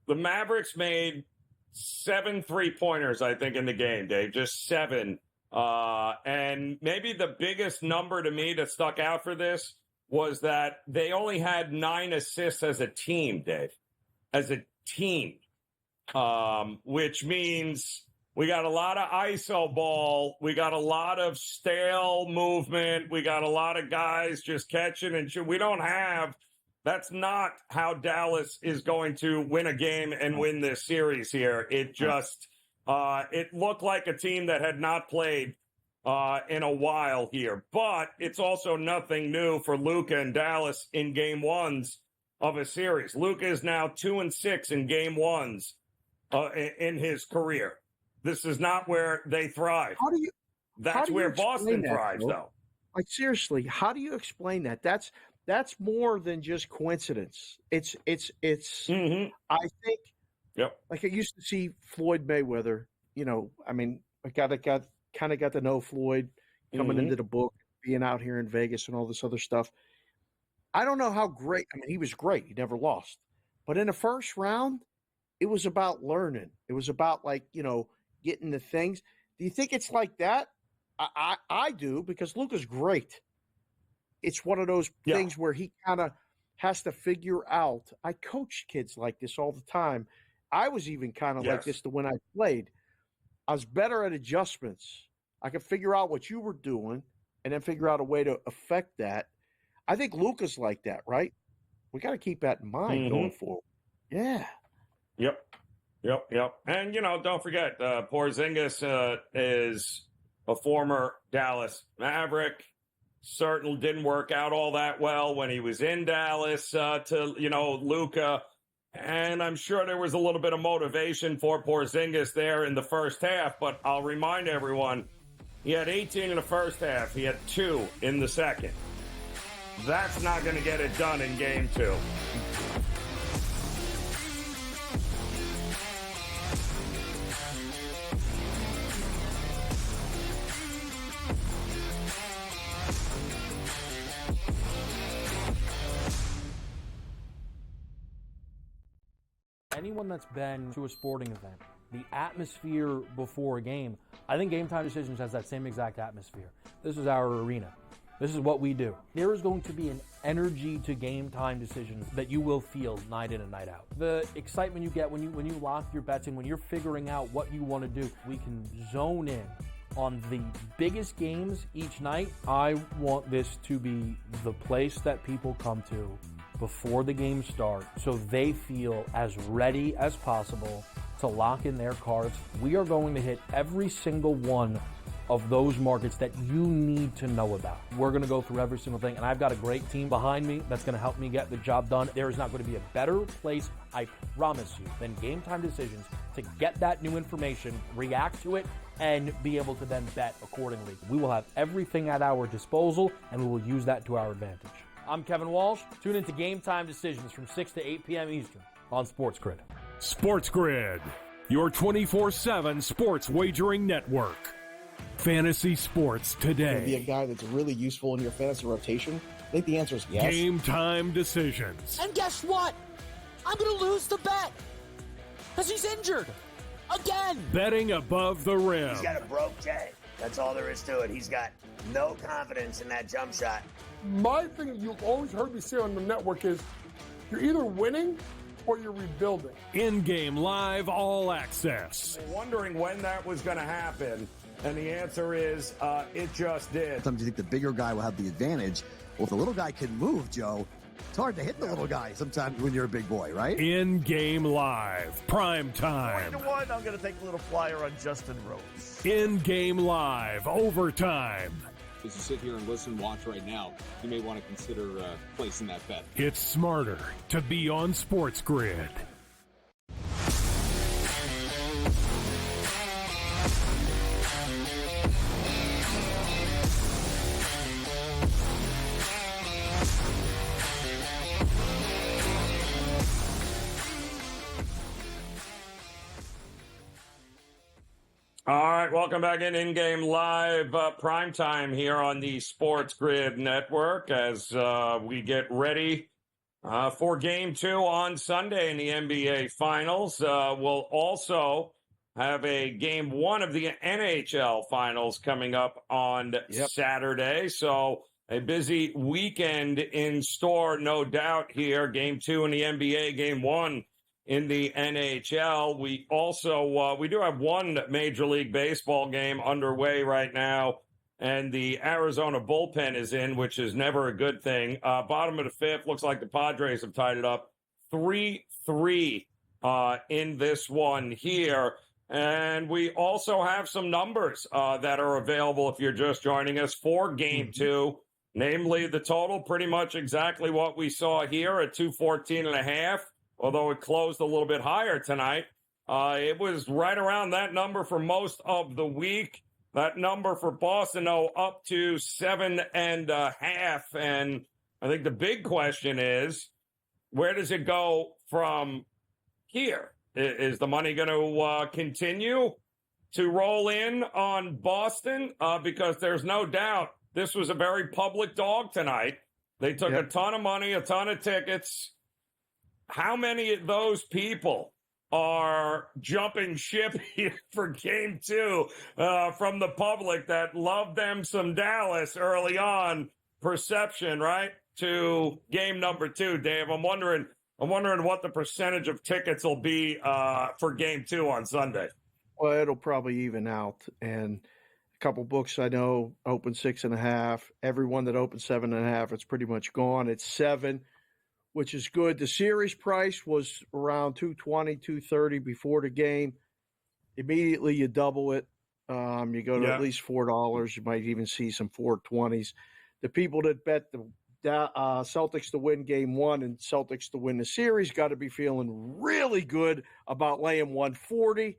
the Mavericks made 7 3-pointers, I think, in the game, Dave. Just 7. And maybe the biggest number to me that stuck out for this was that they only had 9 assists as a team, Dave. As a team. Which means we got a lot of ISO ball. We got a lot of stale movement. We got a lot of guys just catching and shooting. We don't have That's not how Dallas is going to win a game and win this series here. It just it looked like a team that had not played in a while here. But it's also nothing new for Luka and Dallas in game ones of a series. Luka is now 2-6 in game ones in his career. This is not where they thrive. That's where Boston thrives, though. Like, seriously, how do you explain that? That's more than just coincidence. It's Mm-hmm. I think, yep. Like I used to see Floyd Mayweather, I mean, I kind of got to know Floyd coming into the book, being out here in Vegas and all this other stuff. I don't know how great, I mean, he was great. He never lost. But in the first round, it was about learning. It was about, like, getting the things. Do you think it's like that? I do, because Luka's great. It's one of those things where he kind of has to figure out. I coach kids like this all the time. I was even kind of like this when I played. I was better at adjustments. I could figure out what you were doing and then figure out a way to affect that. I think Luka's like that, right? We got to keep that in mind going forward. Yeah. Yep. And, don't forget, Porzingis is a former Dallas Maverick. Certainly didn't work out all that well when he was in Dallas to Luka. And I'm sure there was a little bit of motivation for Porzingis there in the first half. But I'll remind everyone, he had 18 in the first half. He had 2 in the second. That's not going to get it done in game 2. Anyone that's been to a sporting event, the atmosphere before a game, I think Game Time Decisions has that same exact atmosphere. This is our arena. This is what we do. There is going to be an energy to Game Time Decisions that you will feel night in and night out. The excitement you get when you lock your bets in, when you're figuring out what you want to do, we can zone in on the biggest games each night. I want this to be the place that people come to before the games start so they feel as ready as possible to lock in their cards. We are going to hit every single one of those markets that you need to know about. We're going to go through every single thing, and I've got a great team behind me that's going to help me get the job done. There is not going to be a better place, I promise you, than Game Time Decisions to get that new information, react to it, and be able to then bet accordingly. We will have everything at our disposal, and we will use that to our advantage. I'm Kevin Walsh. Tune into Game Time Decisions from 6 to 8 p.m. Eastern on SportsGrid. SportsGrid, your 24/7 sports wagering network. Fantasy sports today. Be a guy that's really useful in your fantasy rotation? I think the answer is yes. Game Time Decisions. And guess what? I'm going to lose the bet because he's injured again. Betting above the rim. He's got a broke J. That's all there is to it. He's got no confidence in that jump shot. My thing that you've always heard me say on the network is you're either winning or you're rebuilding. InGame Live All Access. Wondering when that was going to happen, and the answer is it just did. Sometimes you think the bigger guy will have the advantage. Well, if the little guy can move, Joe, it's hard to hit the little guy sometimes when you're a big boy, right? InGame Live, PrimeTime. 3-1, I'm going to take a little flyer on Justin Rose. InGame Live, Overtime. As you sit here and listen, watch right now, you may want to consider placing that bet. It's smarter to be on SportsGrid. All right, welcome back in-game live primetime here on the SportsGrid network as we get ready for Game 2 on Sunday in the NBA Finals. We'll also have a Game 1 of the NHL Finals coming up on Saturday. So a busy weekend in store, no doubt here. Game 2 in the NBA, Game 1 in the NHL. We also we do have one Major League Baseball game underway right now and the Arizona bullpen is in, which is never a good thing. Bottom of the fifth, looks like the Padres have tied it up 3-3 in this one here. And we also have some numbers that are available if you're just joining us for Game 2. Namely, the total pretty much exactly what we saw here at 214.5, although it closed a little bit higher tonight. It was right around that number for most of the week. That number for Boston, though, up to 7.5. And I think the big question is, where does it go from here? Is the money going to continue to roll in on Boston? Because there's no doubt this was a very public dog tonight. They took a ton of money, a ton of tickets. How many of those people are jumping ship here for Game 2 from the public that loved them some Dallas early on? Perception, right? To game number 2, Dave. I'm wondering what the percentage of tickets will be for Game 2 on Sunday. Well, it'll probably even out. And a couple books I know open 6.5. Everyone that opened 7.5, it's pretty much gone. It's 7, which is good. The series price was around $220, $230 before the game. Immediately you double it. You go to at least $4. You might even see some $420s. The people that bet the Celtics to win Game 1 and Celtics to win the series got to be feeling really good about laying 140.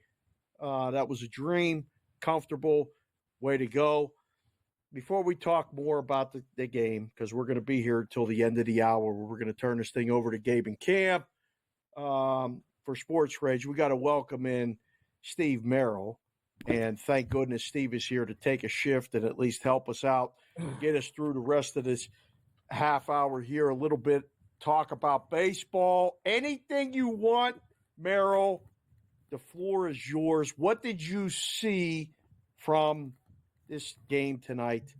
That was a dream. Comfortable. Way to go. Before we talk more about the game, because we're going to be here until the end of the hour, where we're going to turn this thing over to Gabe and Cam for Sports Rage, we got to welcome in Steve Merrill. And thank goodness Steve is here to take a shift and at least help us out, get us through the rest of this half hour here a little bit, talk about baseball, anything you want. Merrill, the floor is yours. What did you see from this game tonight?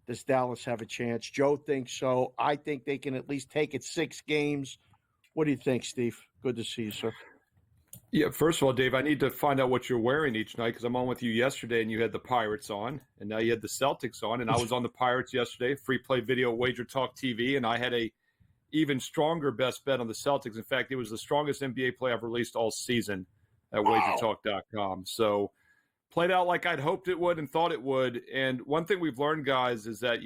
Does Dallas have a chance? Joe thinks so. I think they can at least take it 6 games. What do you think, Steve? Good to see you, sir. Yeah, first of all, Dave, I need to find out what you're wearing each night, because I'm on with you yesterday and you had the Pirates on, and now you had the Celtics on, and I was on the Pirates yesterday, free play video, Wager Talk TV, and I had a even stronger best bet on the Celtics. In fact, it was the strongest NBA play I've released all season at wagertalk.com. So played out like I'd hoped it would and thought it would. And one thing we've learned, guys, is that,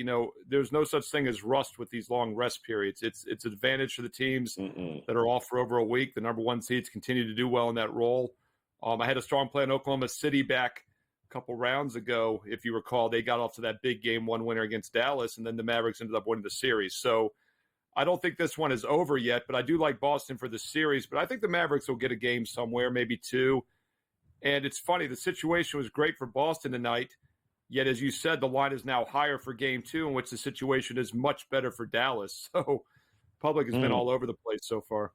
there's no such thing as rust with these long rest periods. It's an advantage for the teams that are off for over a week. The number 1 seeds continue to do well in that role. I had a strong play in Oklahoma City back a couple rounds ago. If you recall, they got off to that big Game 1 winner against Dallas, and then the Mavericks ended up winning the series. So I don't think this one is over yet, but I do like Boston for the series. But I think the Mavericks will get a game somewhere, maybe 2. And it's funny, the situation was great for Boston tonight, yet, as you said, the line is now higher for Game 2, in which the situation is much better for Dallas. So public has been all over the place so far.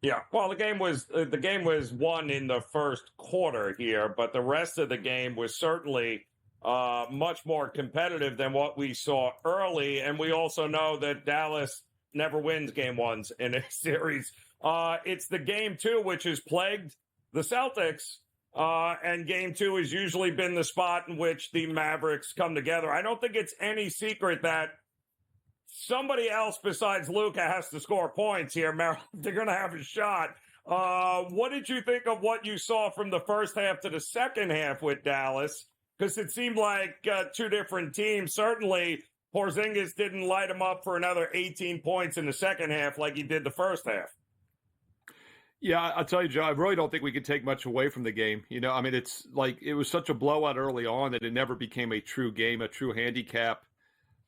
Yeah, well, the game was won in the first quarter here, but the rest of the game was certainly much more competitive than what we saw early. And we also know that Dallas never wins Game 1s in a series. It's the Game 2 which has plagued the Celtics, and Game 2 has usually been the spot in which the Mavericks come together. I don't think it's any secret that somebody else besides Luka has to score points here, Merrill. They're going to have a shot. What did you think of what you saw from the first half to the second half with Dallas? Because it seemed like 2 different teams. Certainly, Porzingis didn't light him up for another 18 points in the second half like he did the first half. Yeah, I'll tell you, Joe, I really don't think we could take much away from the game. It's like it was such a blowout early on that it never became a true game, a true handicap.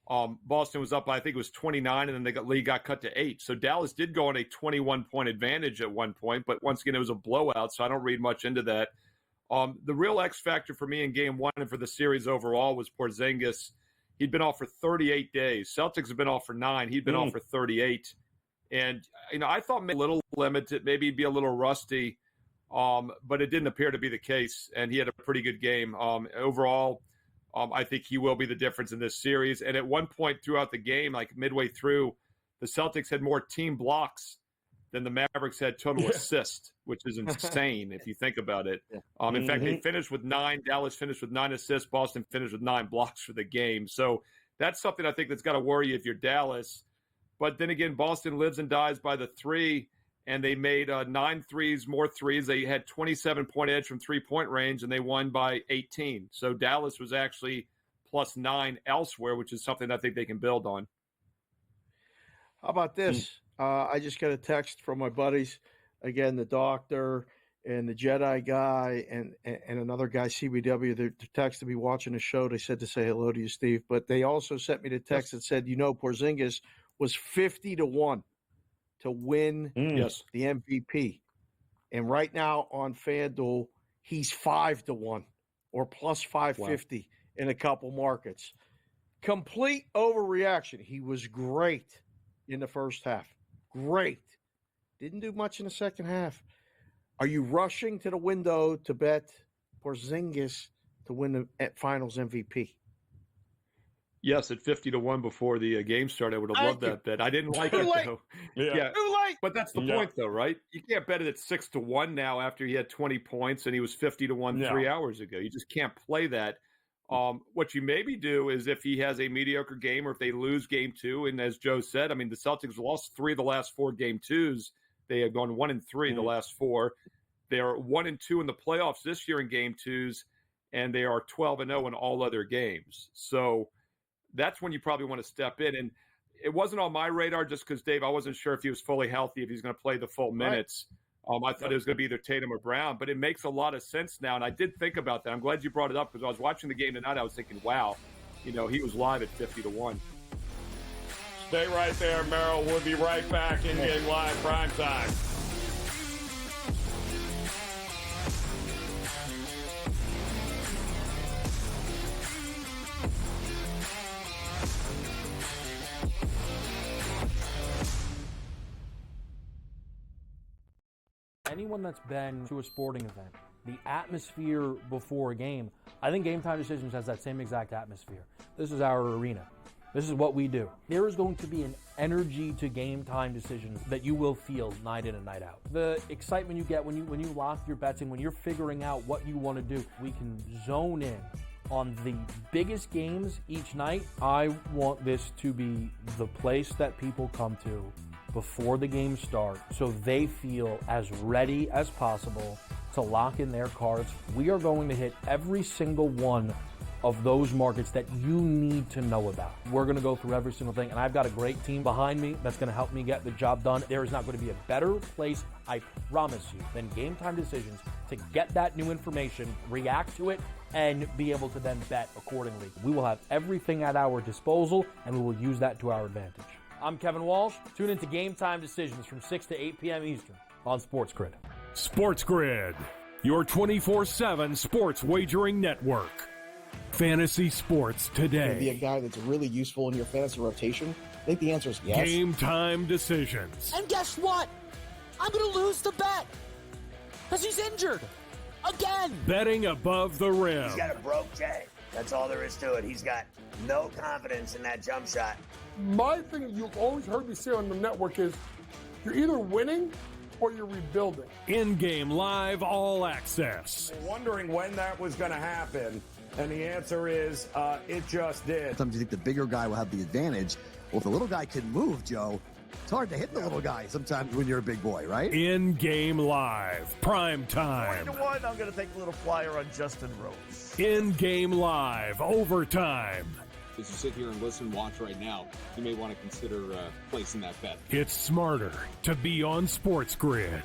Boston was up, I think it was 29, and then the lead got cut to 8. So Dallas did go on a 21-point advantage at one point, but once again, it was a blowout, so I don't read much into that. The real X factor for me in Game 1 and for the series overall was Porzingis. He'd been off for 38 days. Celtics have been off for 9. He'd been off for 38. And, I thought maybe a little limited, maybe he'd be a little rusty, but it didn't appear to be the case. And he had a pretty good game. Overall, I think he will be the difference in this series. And at one point throughout the game, like midway through, the Celtics had more team blocks then the Mavericks had total assists, which is insane if you think about it. In fact, they finished with 9. Dallas finished with 9 assists. Boston finished with 9 blocks for the game. So that's something I think that's got to worry you if you're Dallas. But then again, Boston lives and dies by the 3, and they made 9 threes, more threes. They had 27-point edge from three-point range, and they won by 18. So Dallas was actually plus 9 elsewhere, which is something I think they can build on. How about this? I just got a text from my buddies, again, the doctor and the Jedi guy and another guy, CBW. They're texting me watching the show. They said to say hello to you, Steve. But they also sent me the text that said, Porzingis was 50-1 to win the MVP. And right now on FanDuel, he's 5-1 or plus 550 in a couple markets. Complete overreaction. He was great in the first half. Great. Didn't do much in the second half. Are you rushing to the window to bet Porzingis to win the Finals MVP? Yes, at 50-1 before the game started, I would have loved that bet. I didn't like it, though. Yeah. Too late. But that's the point, though, right? You can't bet it at 6-1 now after he had 20 points and he was 50-1 3 hours ago. You just can't play that. What you maybe do is if he has a mediocre game or if they lose game 2, and as Joe said, I mean, the Celtics lost 3 of the last 4 game 2s. They have gone 1-3 the last 4. They are 1-2 in the playoffs this year in game 2s, and they are 12-0 in all other games. So that's when you probably want to step in. And it wasn't on my radar just because, Dave, I wasn't sure if he was fully healthy, if he's going to play the full minutes. I thought it was going to be either Tatum or Brown, but it makes a lot of sense now. And I did think about that. I'm glad you brought it up because I was watching the game tonight. I was thinking, wow, he was live at 50-1. Stay right there, Merrill. We'll be right back in Game Live Prime Time. Anyone that's been to a sporting event, the atmosphere before a game, I think Game Time Decisions has that same exact atmosphere. This is our arena. This is what we do. There is going to be an energy to Game Time Decisions that you will feel night in and night out. The excitement you get when you lock your bets in, when you're figuring out what you want to do, we can zone in on the biggest games each night. I want this to be the place that people come to before the games start so they feel as ready as possible to lock in their cards. We are going to hit every single one of those markets that you need to know about. We're going to go through every single thing, and I've got a great team behind me that's going to help me get the job done. There is not going to be a better place, I promise you, than Game Time Decisions to get that new information, react to it, and be able to then bet accordingly. We will have everything at our disposal, and we will use that to our advantage. I'm Kevin Walsh. Tune into Game Time Decisions from 6 to 8 p.m. Eastern on SportsGrid. SportsGrid, your 24/7 sports wagering network. Fantasy sports today. Be a guy that's really useful in your fantasy rotation? I think the answer is yes. Game Time Decisions. And guess what? I'm going to lose the bet because he's injured again. Betting above the rim. He's got a broke J. That's all there is to it. He's got no confidence in that jump shot. My thing you've always heard me say on the network is you're either winning or you're rebuilding. InGame Live All Access. Wondering when that was going to happen, and the answer is it just did. Sometimes you think the bigger guy will have the advantage. Well, if the little guy can move, Joe, it's hard to hit the little guy sometimes when you're a big boy, right? InGame Live, Prime Time. 3-1, I'm going to take a little flyer on Justin Rose. InGame Live, Overtime. As you sit here and listen, watch right now, you may want to consider placing that bet. It's smarter to be on SportsGrid.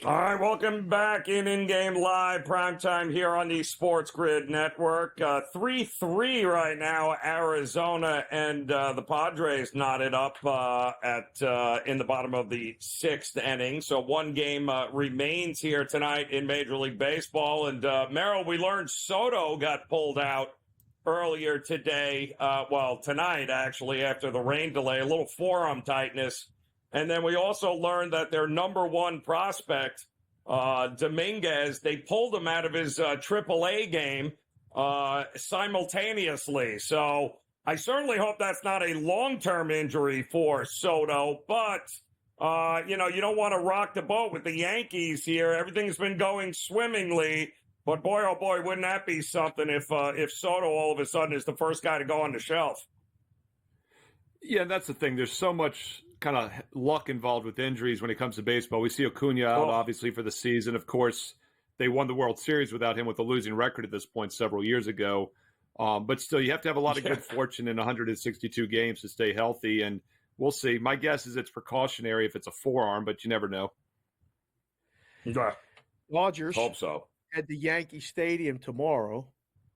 All right, welcome back in-game live primetime here on the SportsGrid Network. 3-3 right now, Arizona and the Padres knotted up in the bottom of the 6th inning. So one game remains here tonight in Major League Baseball. And Merrill, we learned Soto got pulled out earlier today, tonight, actually, after the rain delay, a little forearm tightness. And then we also learned that their number one prospect, Dominguez, they pulled him out of his AAA game simultaneously. So I certainly hope that's not a long-term injury for Soto, but you don't want to rock the boat with the Yankees here. Everything's been going swimmingly, but boy, oh boy, wouldn't that be something if Soto all of a sudden is the first guy to go on the shelf? Yeah, that's the thing. There's so much kind of luck involved with injuries when it comes to baseball. We see Acuna out, obviously, for the season. Of course, they won the World Series without him with a losing record at this point several years ago. But still, you have to have a lot of good fortune in 162 games to stay healthy, and we'll see. My guess is it's precautionary if it's a forearm, but you never know. Dodgers hope so. At the Yankee Stadium tomorrow.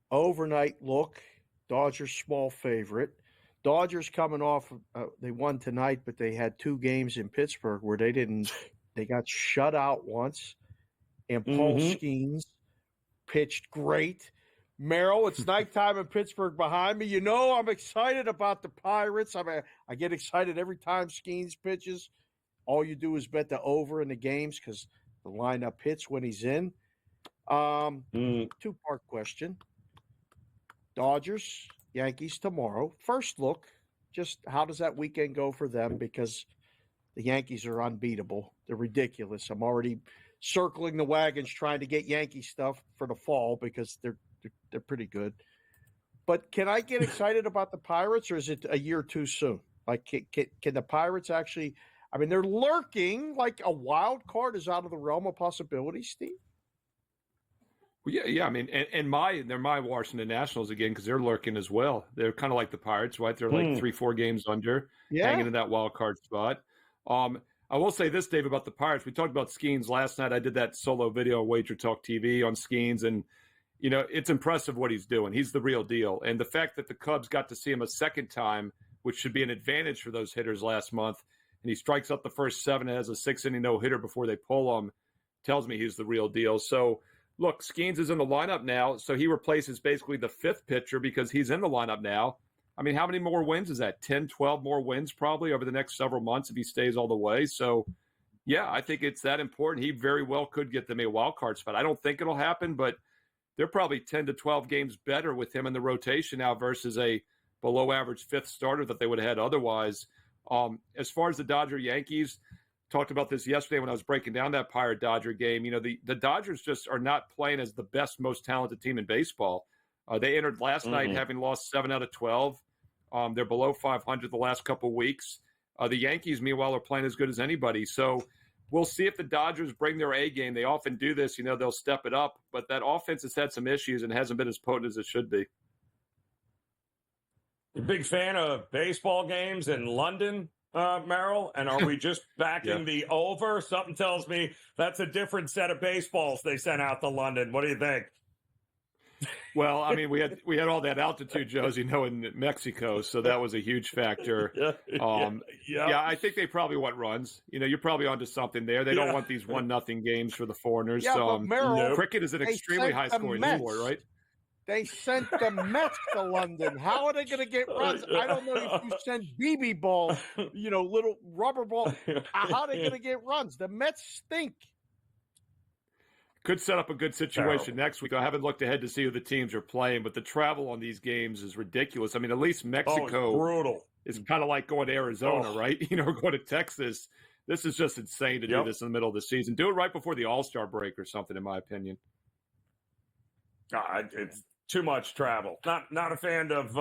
Overnight look. Dodgers small favorite. Dodgers coming off. They won tonight, but they had 2 games in Pittsburgh where they got shut out once. And Paul Skeens pitched great. Merrill, it's nighttime in Pittsburgh behind me. I'm excited about the Pirates. I get excited every time Skeens pitches. All you do is bet the over in the games because the lineup hits when he's in. 2-part question. Dodgers, Yankees tomorrow. First look, just how does that weekend go for them? Because the Yankees are unbeatable. They're ridiculous. I'm already circling the wagons trying to get Yankee stuff for the fall because they're pretty good. But can I get excited about the Pirates, or is it a year too soon? Like, can the Pirates actually – I mean, they're lurking. Like a wild card is out of the realm of possibility, Steve. Well, yeah. I mean, they're my Washington Nationals again because they're lurking as well. They're kind of like the Pirates, right? They're like 3-4 games under, hanging in that wild card spot. I will say this, Dave, about the Pirates. We talked about Skeens last night. I did that solo video, Wager Talk TV, on Skeens, and it's impressive what he's doing. He's the real deal. And the fact that the Cubs got to see him a second time, which should be an advantage for those hitters last month, and he strikes out the first 7 and has a 6-inning no-hitter before they pull him, tells me he's the real deal. So, look, Skeens is in the lineup now, so he replaces basically the 5th pitcher because he's in the lineup now. I mean, how many more wins is that? 10, 12 more wins probably over the next several months if he stays all the way. So, yeah, I think it's that important. He very well could get them a wild card spot. I don't think it'll happen, but they're probably 10 to 12 games better with him in the rotation now versus a below-average 5th starter that they would have had otherwise. As far as the Dodger-Yankees, talked about this yesterday when I was breaking down that Pirate-Dodger game. The Dodgers just are not playing as the best, most talented team in baseball. They entered last night having lost 7 out of 12. They're below 500 the last couple of weeks. The Yankees, meanwhile, are playing as good as anybody. So we'll see if the Dodgers bring their A game. They often do this. They'll step it up. But that offense has had some issues and hasn't been as potent as it should be. You a big fan of baseball games in London, Merrill? And are we just backing the over? Something tells me that's a different set of baseballs they sent out to London. What do you think? Well, I mean, we had all that altitude, Joe, as you know, in Mexico, so that was a huge factor. Yeah, I think they probably want runs. You're probably onto something there. They don't want these 1-0 games for the foreigners. Yeah, but Merrill, cricket is an extremely high-scoring sport, right? They sent the Mets to London. How are they going to get runs? I don't know if you send BB balls, little rubber balls. How are they going to get runs? The Mets stink. Could set up a good situation next week. I haven't looked ahead to see who the teams are playing, but the travel on these games is ridiculous. I mean, at least Mexico brutal. Is kind of like going to Arizona, right? Going to Texas. This is just insane to do this in the middle of the season. Do it right before the All-Star break or something, in my opinion. It's too much travel. Not a fan of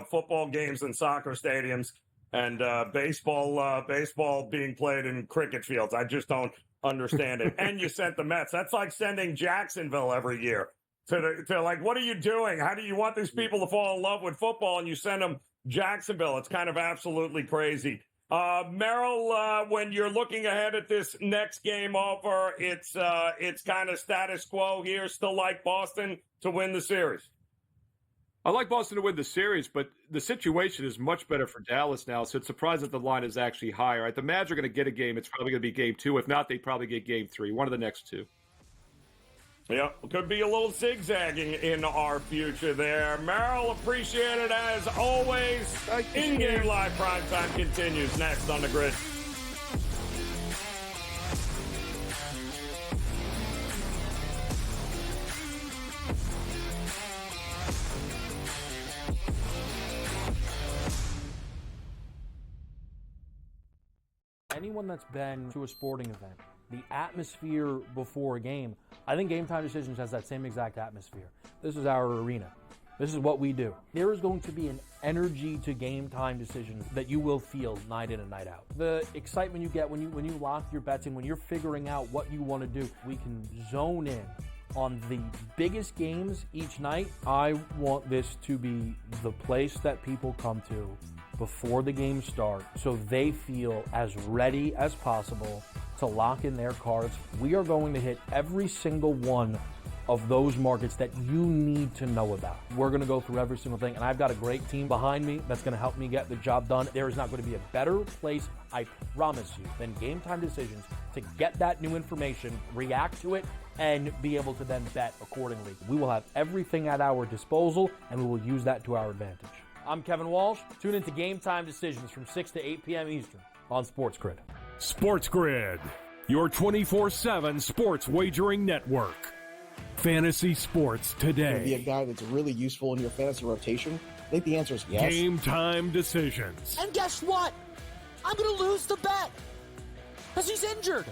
football games and soccer stadiums and baseball being played in cricket fields. I just don't understand it. And you sent the Mets. That's like sending Jacksonville every year to like, what are you doing? How do you want these people to fall in love with football? And you send them Jacksonville. It's kind of absolutely crazy. Merrill, when you're looking ahead at this next game over, it's kind of status quo here. Still like Boston to win the series. I like Boston to win the series, but the situation is much better for Dallas now, so it's surprising that the line is actually higher. Right? The Mavs are going to get a game. It's probably going to be game 2. If not, they probably get game 3, one of the next 2. Yeah, could be a little zigzagging in our future there. Merrill, appreciate it as always. In-game live primetime continues next on the grid. Anyone that's been to a sporting event, the atmosphere before a game, I think Game Time Decisions has that same exact atmosphere. This is our arena. This is what we do. There is going to be an energy to Game Time Decisions that you will feel night in and night out. The excitement you get when you lock your bets in, when you're figuring out what you want to do, we can zone in on the biggest games each night. I want this to be the place that people come to before the games start so they feel as ready as possible to lock in their cards. We are going to hit every single one of those markets that you need to know about. We're going to go through every single thing, and I've got a great team behind me that's going to help me get the job done. There is not going to be a better place, I promise you, than Game Time Decisions to get that new information, react to it, and be able to then bet accordingly. We will have everything at our disposal, and we will use that to our advantage. I'm Kevin Walsh. Tune into Game Time Decisions from 6 to 8 p.m. Eastern on SportsGrid. SportsGrid, your 24/7 sports wagering network. Fantasy sports today. Be a guy that's really useful in your fantasy rotation? I think the answer is yes. Game Time Decisions. And guess what? I'm going to lose the bet because he's injured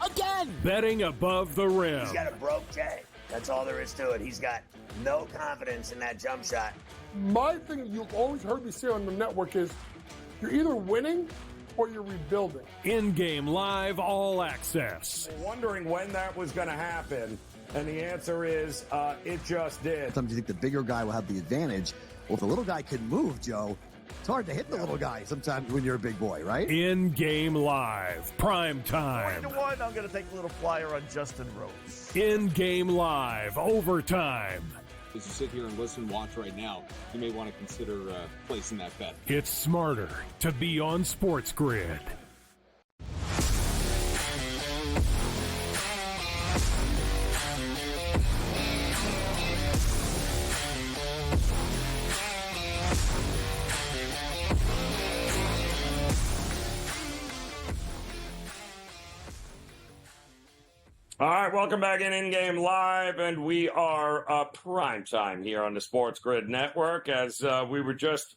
again. Betting above the rim. He's got a broke J. That's all there is to it. He's got no confidence in that jump shot. My thing you've always heard me say on the network is you're either winning or you're rebuilding. In-game live all access. Wondering when that was going to happen, and the answer is it just did. Sometimes you think the bigger guy will have the advantage. Well, if the little guy can move, Joe, it's hard to hit the little guy sometimes when you're a big boy, right? In-game live, prime 3 time. to 1, I'm going to take a little flyer on Justin Rose. In-game live, overtime. As you sit here and listen, watch right now, you may want to consider placing that bet. It's smarter to be on SportsGrid. All right, welcome back in-game live, and we are prime time here on the Sports Grid Network. As we were just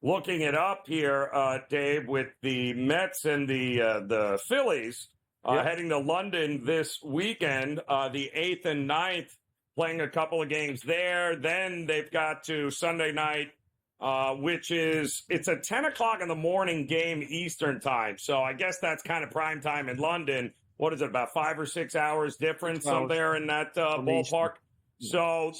looking it up here, Dave, with the Mets and the Phillies heading to London this weekend, the 8th and 9th, playing a couple of games there. Then they've got to Sunday night, which is it's a 10 o'clock in the morning game Eastern time. So I guess that's kind of prime time in London. What is it, about 5 or 6 hours difference somewhere in that ballpark? So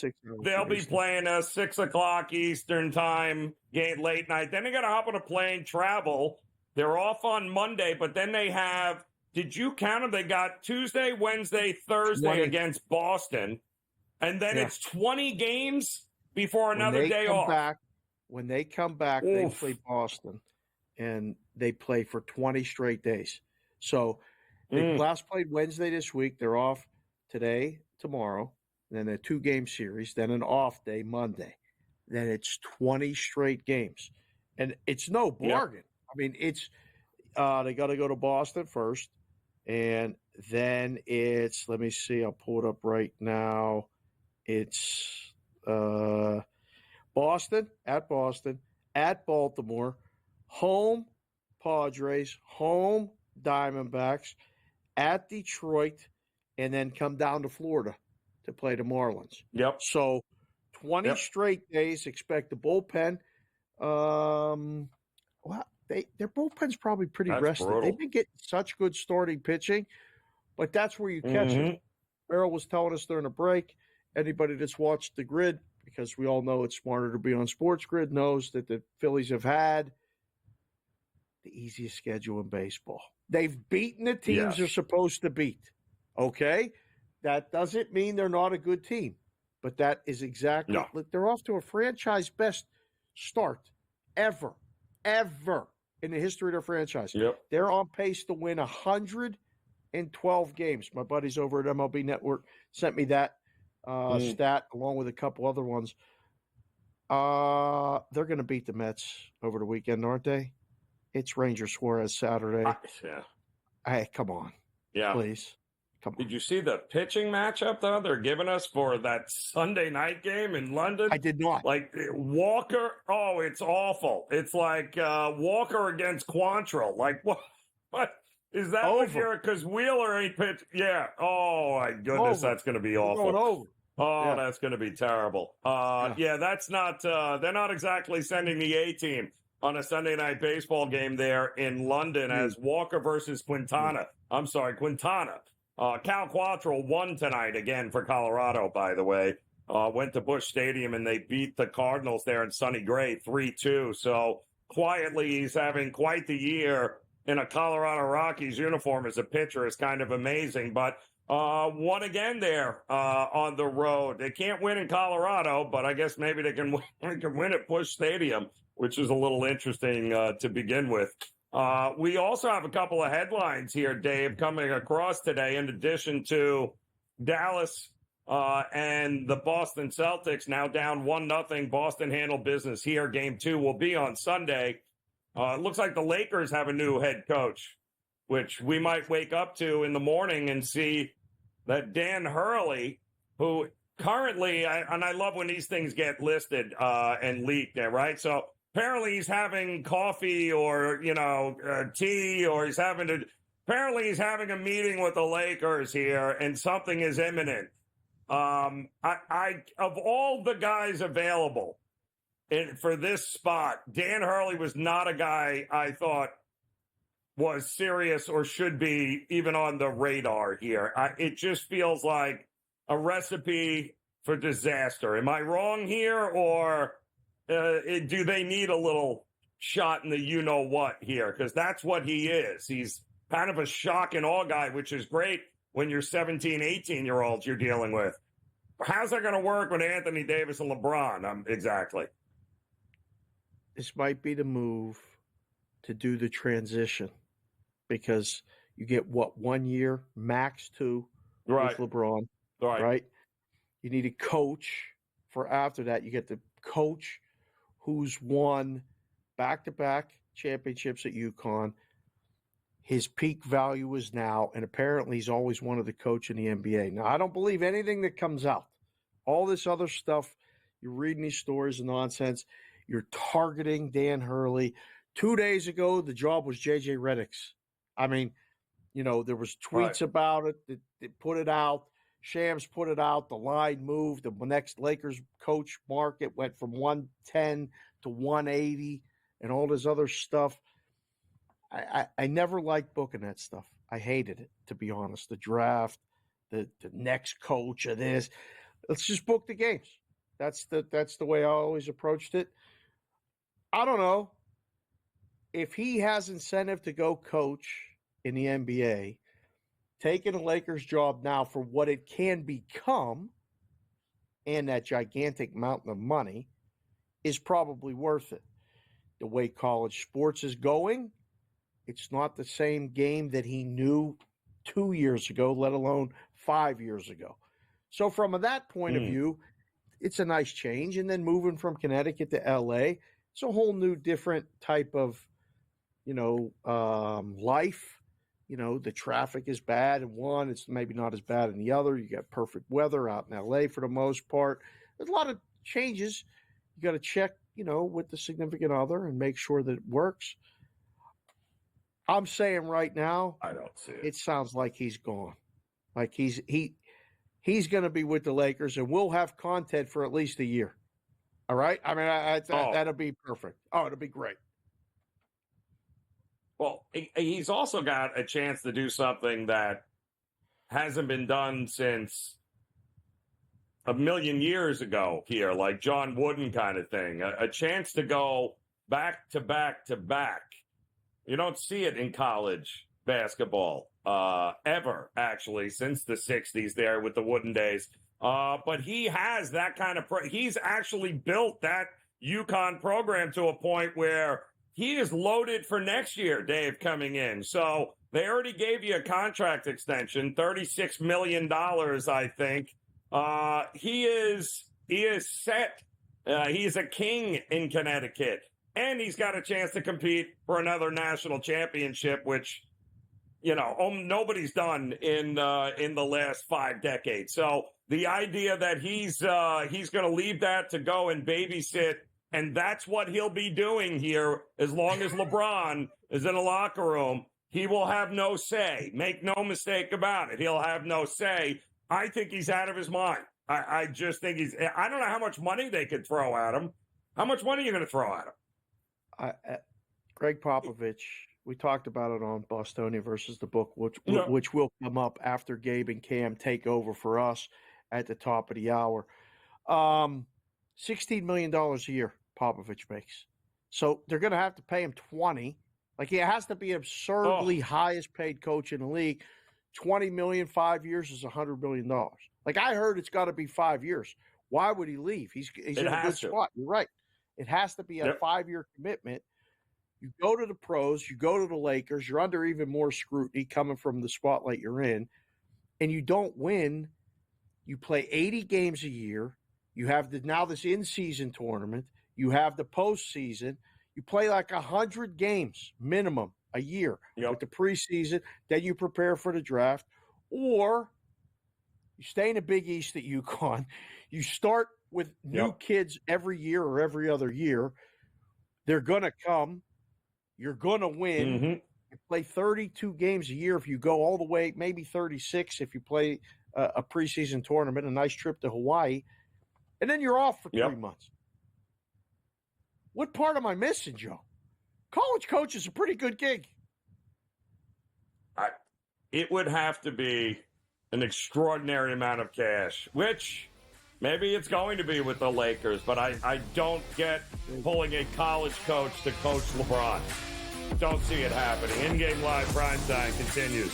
they'll be playing a 6 o'clock Eastern time game late night. Then they got to hop on a plane, travel. They're off on Monday, but then they have, did you count them? They got Tuesday, Wednesday, Thursday against Boston. And then it's 20 games before another day off. When they come back, they play Boston, and they play for 20 straight days. So they last played Wednesday this week. They're off today, tomorrow, then a 2-game series, then an off day Monday. Then it's 20 straight games. And it's no bargain. I mean, it's they got to go to Boston first, and then it's, let me see, I'll pull it up right now. It's Boston, at Baltimore, home Padres, home Diamondbacks, at Detroit, and then come down to Florida to play the Marlins. Yep. So 20 straight days. Expect the bullpen. Well, their bullpen's probably pretty rested. Brutal. They've been getting such good starting pitching, but that's where you catch it. Merrill was telling us during the break, anybody that's watched the grid, because we all know it's smarter to be on SportsGrid, knows that the Phillies have had the easiest schedule in baseball. They've beaten the teams they're supposed to beat. Okay? That doesn't mean they're not a good team, but that is exactly they're off to a franchise best start ever in the history of their franchise. They're on pace to win 112 games. My buddies over at MLB Network sent me that stat along with a couple other ones. They're going to beat the Mets over the weekend, aren't they? It's Ranger Suarez Saturday. Yeah. Hey, come on. Yeah. Please. Come on. Did you see the pitching matchup, though, they're giving us for that Sunday night game in London? I did not. Like, Walker, it's awful. It's like Walker against Quantrill. Like, what is that? Over. Because Wheeler ain't pitched. Yeah. Oh, my goodness, that's going to be awful. Going over. Oh, that's going to be terrible. That's not, they're not exactly sending the A-team on a Sunday night baseball game there in London as Walker versus Quintana. I'm sorry, Quintana. Cal Quantrill won tonight again for Colorado, by the way. Went to Busch Stadium and they beat the Cardinals there in Sonny Gray 3-2. So quietly, he's having quite the year in a Colorado Rockies uniform as a pitcher. Is kind of amazing. But won again there on the road. They can't win in Colorado, but I guess maybe they can win at Busch Stadium, which is a little interesting to begin with. We also have a couple of headlines here, Dave, coming across today. In addition to Dallas and the Boston Celtics now down 1-0. Boston handled business here. Game 2 will be on Sunday. It looks like the Lakers have a new head coach, which we might wake up to in the morning and see that Dan Hurley, who currently, I love when these things get listed and leaked there, right? So apparently he's having coffee or, tea, or apparently he's having a meeting with the Lakers here and something is imminent. Of all the guys available for this spot, Dan Hurley was not a guy I thought was serious or should be even on the radar here. It just feels like a recipe for disaster. Am I wrong here, or do they need a little shot in the you-know-what here? Because that's what he is. He's kind of a shock and awe guy, which is great when you're 17, 18-year-olds you're dealing with. How's that going to work with Anthony Davis and LeBron? Exactly. This might be the move to do the transition because you get, 1 year, max 2 with LeBron, right? You need a coach for after that. You get the coach who's won back-to-back championships at UConn. His peak value is now, and apparently he's always wanted the coach in the NBA. Now, I don't believe anything that comes out. All this other stuff, you're reading these stories and nonsense. You're targeting Dan Hurley. 2 days ago, the job was J.J. Redick's. I mean, there was tweets about it. They put it out. Shams put it out. The line moved. The next Lakers coach market went from 110 to 180 and all this other stuff. I never liked booking that stuff. I hated it, to be honest. The draft, the next coach of this. Let's just book the games. That's the way I always approached it. I don't know. If he has incentive to go coach in the NBA, taking a Lakers job now for what it can become and that gigantic mountain of money is probably worth it. The way college sports is going, it's not the same game that he knew 2 years ago, let alone 5 years ago. So from that point of view, it's a nice change. And then moving from Connecticut to L.A., it's a whole new different type of, life. The traffic is bad in one. It's maybe not as bad in the other. You got perfect weather out in L.A. for the most part. There's a lot of changes. You got to check, with the significant other and make sure that it works. I'm saying right now, I don't see it. It sounds like he's gone. Like he's going to be with the Lakers, and we'll have content for at least a year. All right? I mean, that'll be perfect. Oh, it'll be great. Well, he's also got a chance to do something that hasn't been done since a million years ago here, like John Wooden kind of thing. A chance to go back to back to back. You don't see it in college basketball ever, actually, since the 60s there with the Wooden days. But he has that kind of he's actually built that UConn program to a point where he is loaded for next year, Dave, coming in. So They already gave you a contract extension, $36 million, I think. He is set. He's a king in Connecticut, and he's got a chance to compete for another national championship, which, nobody's done in the last 5 decades. So the idea that he's going to leave that to go and babysit, and that's what he'll be doing here as long as LeBron is in a locker room, he will have no say. Make no mistake about it. He'll have no say. I think he's out of his mind. I just think I don't know how much money they could throw at him. How much money are you going to throw at him? Greg Popovich, we talked about it on Bostonia versus the book, which will come up after Gabe and Cam take over for us at the top of the hour. $16 million a year Popovich makes. So they're going to have to pay him 20. Like, he has to be absurdly highest paid coach in the league. 20 million, 5 years is $100 million. Like, I heard it's got to be 5 years. Why would he leave? He's in a good spot. You're right. It has to be a 5-year commitment. You go to the pros, you go to the Lakers, you're under even more scrutiny coming from the spotlight you're in, and you don't win. You play 80 games a year. You have now this in-season tournament. You have the postseason. You play like 100 games minimum a year with the preseason. Then you prepare for the draft. Or you stay in the Big East at UConn. You start with new kids every year or every other year. They're going to come. You're going to win. Mm-hmm. You play 32 games a year if you go all the way, maybe 36 if you play a preseason tournament, a nice trip to Hawaii. And then you're off for 3 months. What part am I missing, Joe? College coach is a pretty good gig. It would have to be an extraordinary amount of cash, which maybe it's going to be with the Lakers, but I don't get pulling a college coach to coach LeBron. Don't see it happening. InGame Live Primetime continues.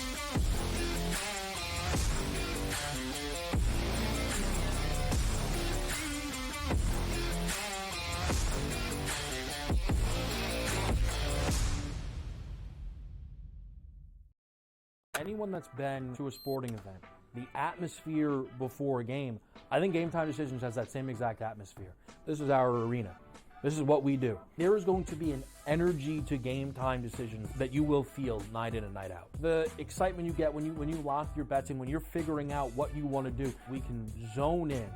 Anyone that's been to a sporting event, the atmosphere before a game, I think Game Time Decisions has that same exact atmosphere. This is our arena. This is what we do. There is going to be an energy to Game Time Decisions that you will feel night in and night out. The excitement you get when you lock your bets in, when you're figuring out what you want to do, we can zone in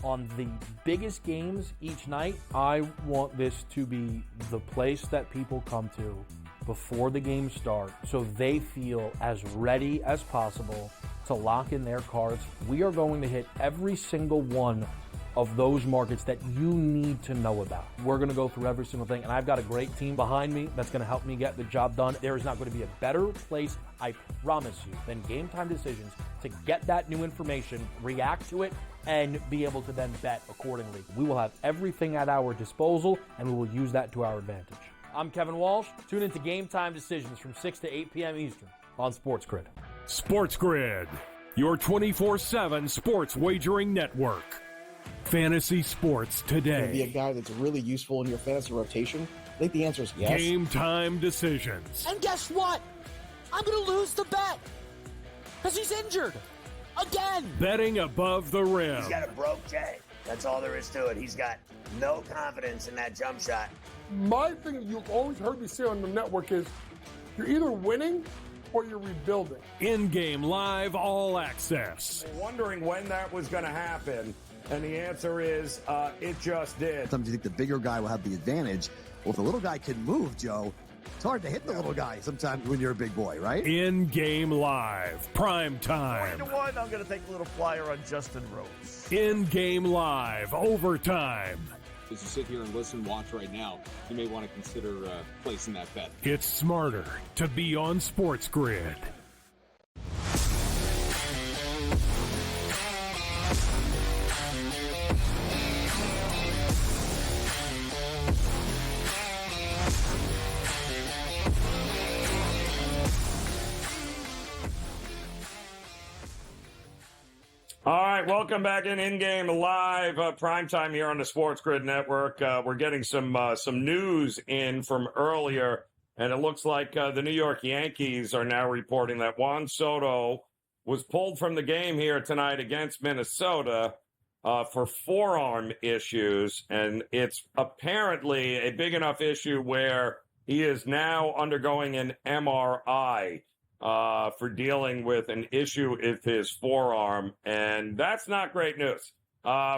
on the biggest games each night. I want this to be the place that people come to before the games start so they feel as ready as possible to lock in their cards. We are going to hit every single one of those markets that you need to know about. We're going to go through every single thing, and I've got a great team behind me that's going to help me get the job done. There is not going to be a better place, I promise you, than Game Time Decisions to get that new information, react to it, and be able to then bet accordingly. We will have everything at our disposal, and we will use that to our advantage. I'm Kevin Walsh. Tune into Game Time Decisions from 6 to 8 p.m. Eastern on SportsGrid. SportsGrid, your 24/7 sports wagering network. Fantasy sports today. Be a guy that's really useful in your fantasy rotation? I think the answer is yes. Game Time Decisions. And guess what? I'm going to lose the bet because he's injured again. Betting above the rim. He's got a broke J. That's all there is to it. He's got no confidence in that jump shot. My thing you've always heard me say on the network is you're either winning or you're rebuilding. InGame Live All Access. Wondering when that was going to happen, and the answer is it just did. Sometimes you think the bigger guy will have the advantage. Well, if the little guy can move, Joe, it's hard to hit the little guy sometimes when you're a big boy, right? InGame Live, prime time. 3-1, I'm going to take a little flyer on Justin Rhodes. InGame Live, overtime. As you sit here and listen, watch right now, you may want to consider placing that bet. It's smarter to be on SportsGrid. All right, welcome back in-game live primetime here on the SportsGrid Network. We're getting some news in from earlier And it looks like the New York Yankees are now reporting that Juan Soto was pulled from the game here tonight against Minnesota for forearm issues. And it's apparently a big enough issue where he is now undergoing an MRI for dealing with an issue with his forearm. And that's not great news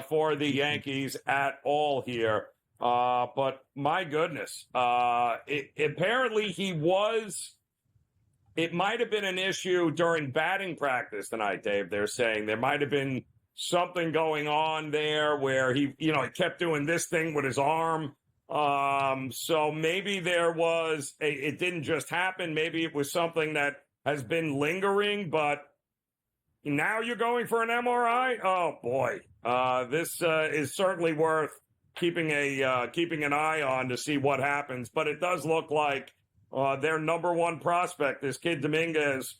for the Yankees at all here. But my goodness, apparently it might have been an issue during batting practice tonight, Dave. They're saying there might have been something going on there where he kept doing this thing with his arm. So maybe it didn't just happen. Maybe it was something that has been lingering, but now you're going for an MRI? Oh boy. This is certainly worth keeping an eye on to see what happens. But it does look like their number one prospect, this kid Dominguez,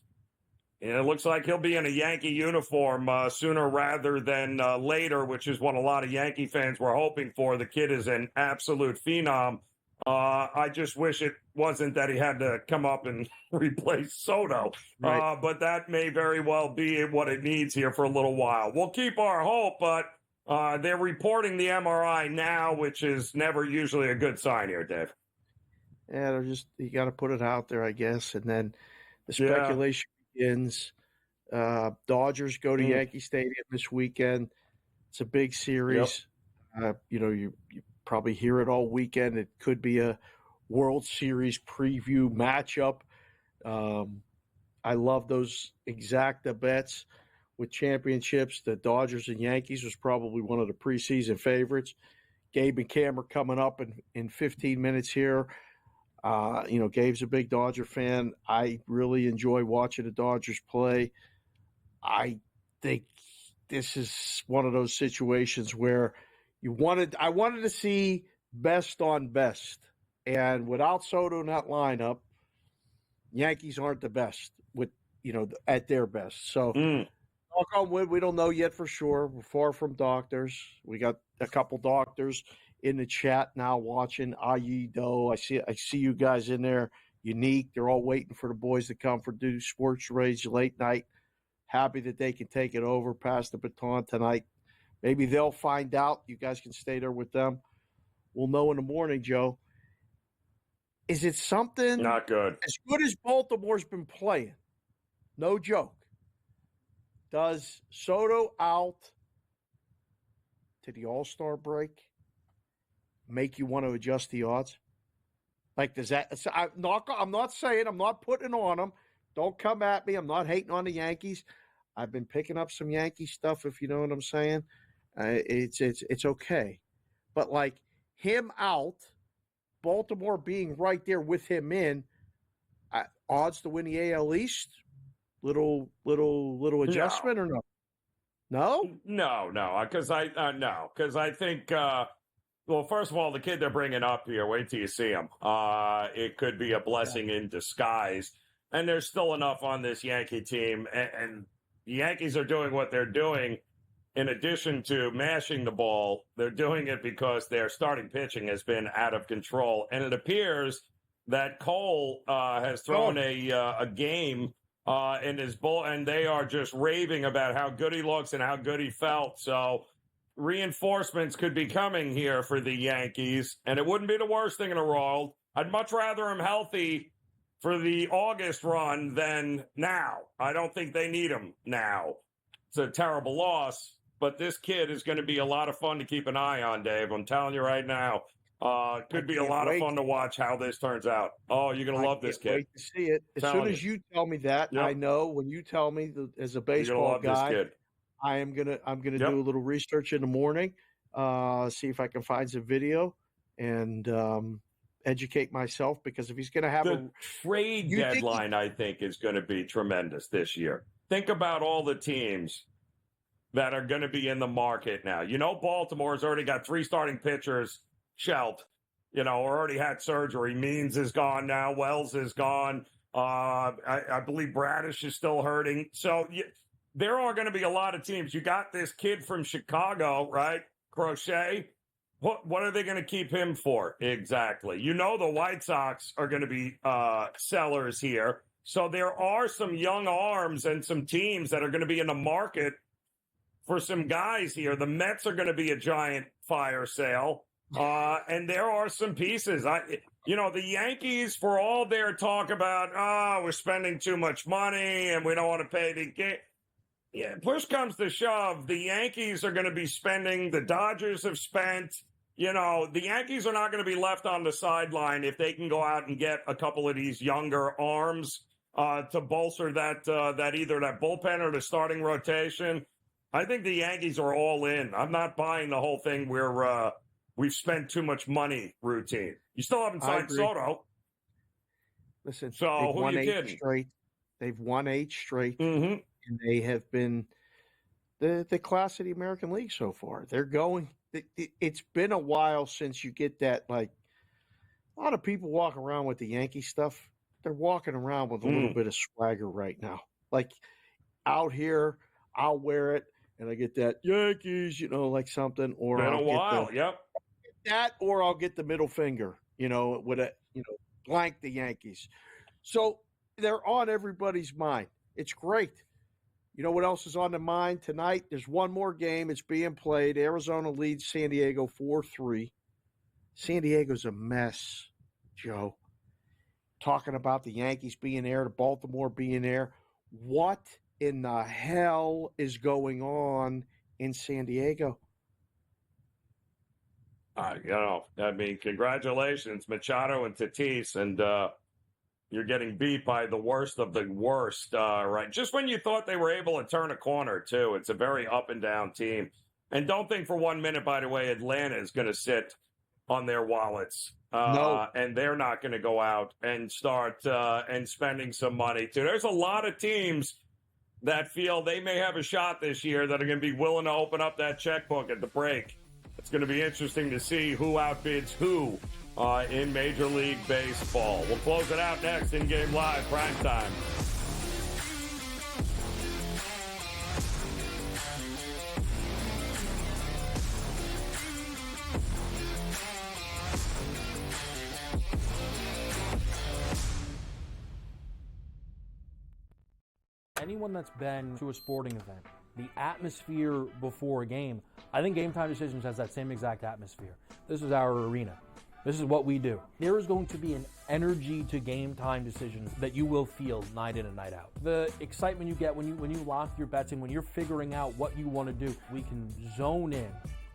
and it looks like he'll be in a Yankee uniform sooner rather than later, which is what a lot of Yankee fans were hoping for. The kid is an absolute phenom. I just wish it wasn't that he had to come up and replace Soto. Right. But that may very well be what it needs here for a little while. We'll keep our hope, but they're reporting the MRI now, which is never usually a good sign here, Dave. Yeah, you got to put it out there, I guess, and then the speculation begins. Dodgers go to Yankee Stadium this weekend. It's a big series. Yep. You probably hear it all weekend. It could be a World Series preview matchup. I love those exacta bets with championships. The Dodgers and Yankees was probably one of the preseason favorites. Gabe and Cam are coming up in 15 minutes here. Gabe's a big Dodger fan. I really enjoy watching the Dodgers play. I think this is one of those situations where I wanted to see best on best. And without Soto in that lineup, Yankees aren't the best at their best. So knock on wood, we don't know yet for sure. We're far from doctors. We got a couple doctors in the chat now watching. Doe, I see you guys in there. Unique. They're all waiting for the boys to come for do Sports Rage late night. Happy that they can take it over, pass the baton tonight. Maybe they'll find out. You guys can stay there with them. We'll know in the morning, Joe. Is it something not good? As good as Baltimore's been playing, no joke. Does Soto out to the All-Star break make you want to adjust the odds? Like, does that? I'm not saying, I'm not putting it on them. Don't come at me. I'm not hating on the Yankees. I've been picking up some Yankee stuff, if you know what I'm saying. It's okay. But like him out, Baltimore being right there with him in, odds to win the AL East, little adjustment or no? No, because I think. Well, first of all, the kid they're bringing up here, wait till you see him. It could be a blessing in disguise. And there's still enough on this Yankee team. And the Yankees are doing what they're doing. In addition to mashing the ball, they're doing it because their starting pitching has been out of control. And it appears that Cole has thrown a game in his bull, and they are just raving about how good he looks and how good he felt. So reinforcements could be coming here for the Yankees, and it wouldn't be the worst thing in the world. I'd much rather him healthy for the August run than now. I don't think they need him now. It's a terrible loss, but this kid is going to be a lot of fun to keep an eye on, Dave. I'm telling you right now. Could be a lot of fun to watch how this turns out. Oh, you're going to love this kid. Wait to see it. As soon as you tell me that, I know when you tell me as a baseball guy, I'm gonna do a little research in the morning, see if I can find some video and educate myself, because if he's going to have the trade deadline, I think is going to be tremendous this year. Think about all the teams that are going to be in the market now. Baltimore's already got 3 starting pitchers shelved, or already had surgery. Means is gone now. Wells is gone. I believe Bradish is still hurting. So there are going to be a lot of teams. You got this kid from Chicago, right? Crochet. What are they going to keep him for? Exactly. You know the White Sox are going to be sellers here. So there are some young arms and some teams that are going to be in the market for some guys here. The Mets are going to be a giant fire sale. And there are some pieces. The Yankees, for all their talk about, we're spending too much money and we don't want to pay the game. Yeah, push comes to shove. The Yankees are going to be spending. The Dodgers have spent. The Yankees are not going to be left on the sideline if they can go out and get a couple of these younger arms to bolster that either that bullpen or the starting rotation. I think the Yankees are all in. I'm not buying the whole thing where we've spent too much money routine. You still haven't signed Soto. Listen, so they've who won are you 8 kidding? straight. They've won 8 straight, mm-hmm. and they have been the class of the American League so far. They're going. It's been a while since you get that. Like a lot of people walk around with the Yankee stuff. They're walking around with a little bit of swagger right now. Like out here, I'll wear it, and I get that Yankees, like something, or been I'll a while. Yep. That, or I'll get the middle finger, with a blank the Yankees. So they're on everybody's mind. It's great. You know what else is on the mind tonight? There's one more game. It's being played. Arizona leads San Diego 4-3. San Diego's a mess, Joe. Talking about the Yankees being there, the Baltimore being there. What in the hell is going on in San Diego? Congratulations, Machado and Tatis, and you're getting beat by the worst of the worst, right? Just when you thought they were able to turn a corner, too. It's a very up and down team. And don't think for 1 minute, by the way, Atlanta is going to sit on their wallets. No. And they're not going to go out and start and spending some money, too. There's a lot of teams that feel they may have a shot this year that are going to be willing to open up that checkbook at the break. It's going to be interesting to see who outbids who in Major League Baseball. We'll close it out next in Game Live, Primetime. Anyone that's been to a sporting event, the atmosphere before a game, I think Game Time Decisions has that same exact atmosphere. This is our arena. This is what we do. There is going to be an energy to Game Time Decisions that you will feel night in and night out. The excitement you get when you lock your bets in, when you're figuring out what you want to do, we can zone in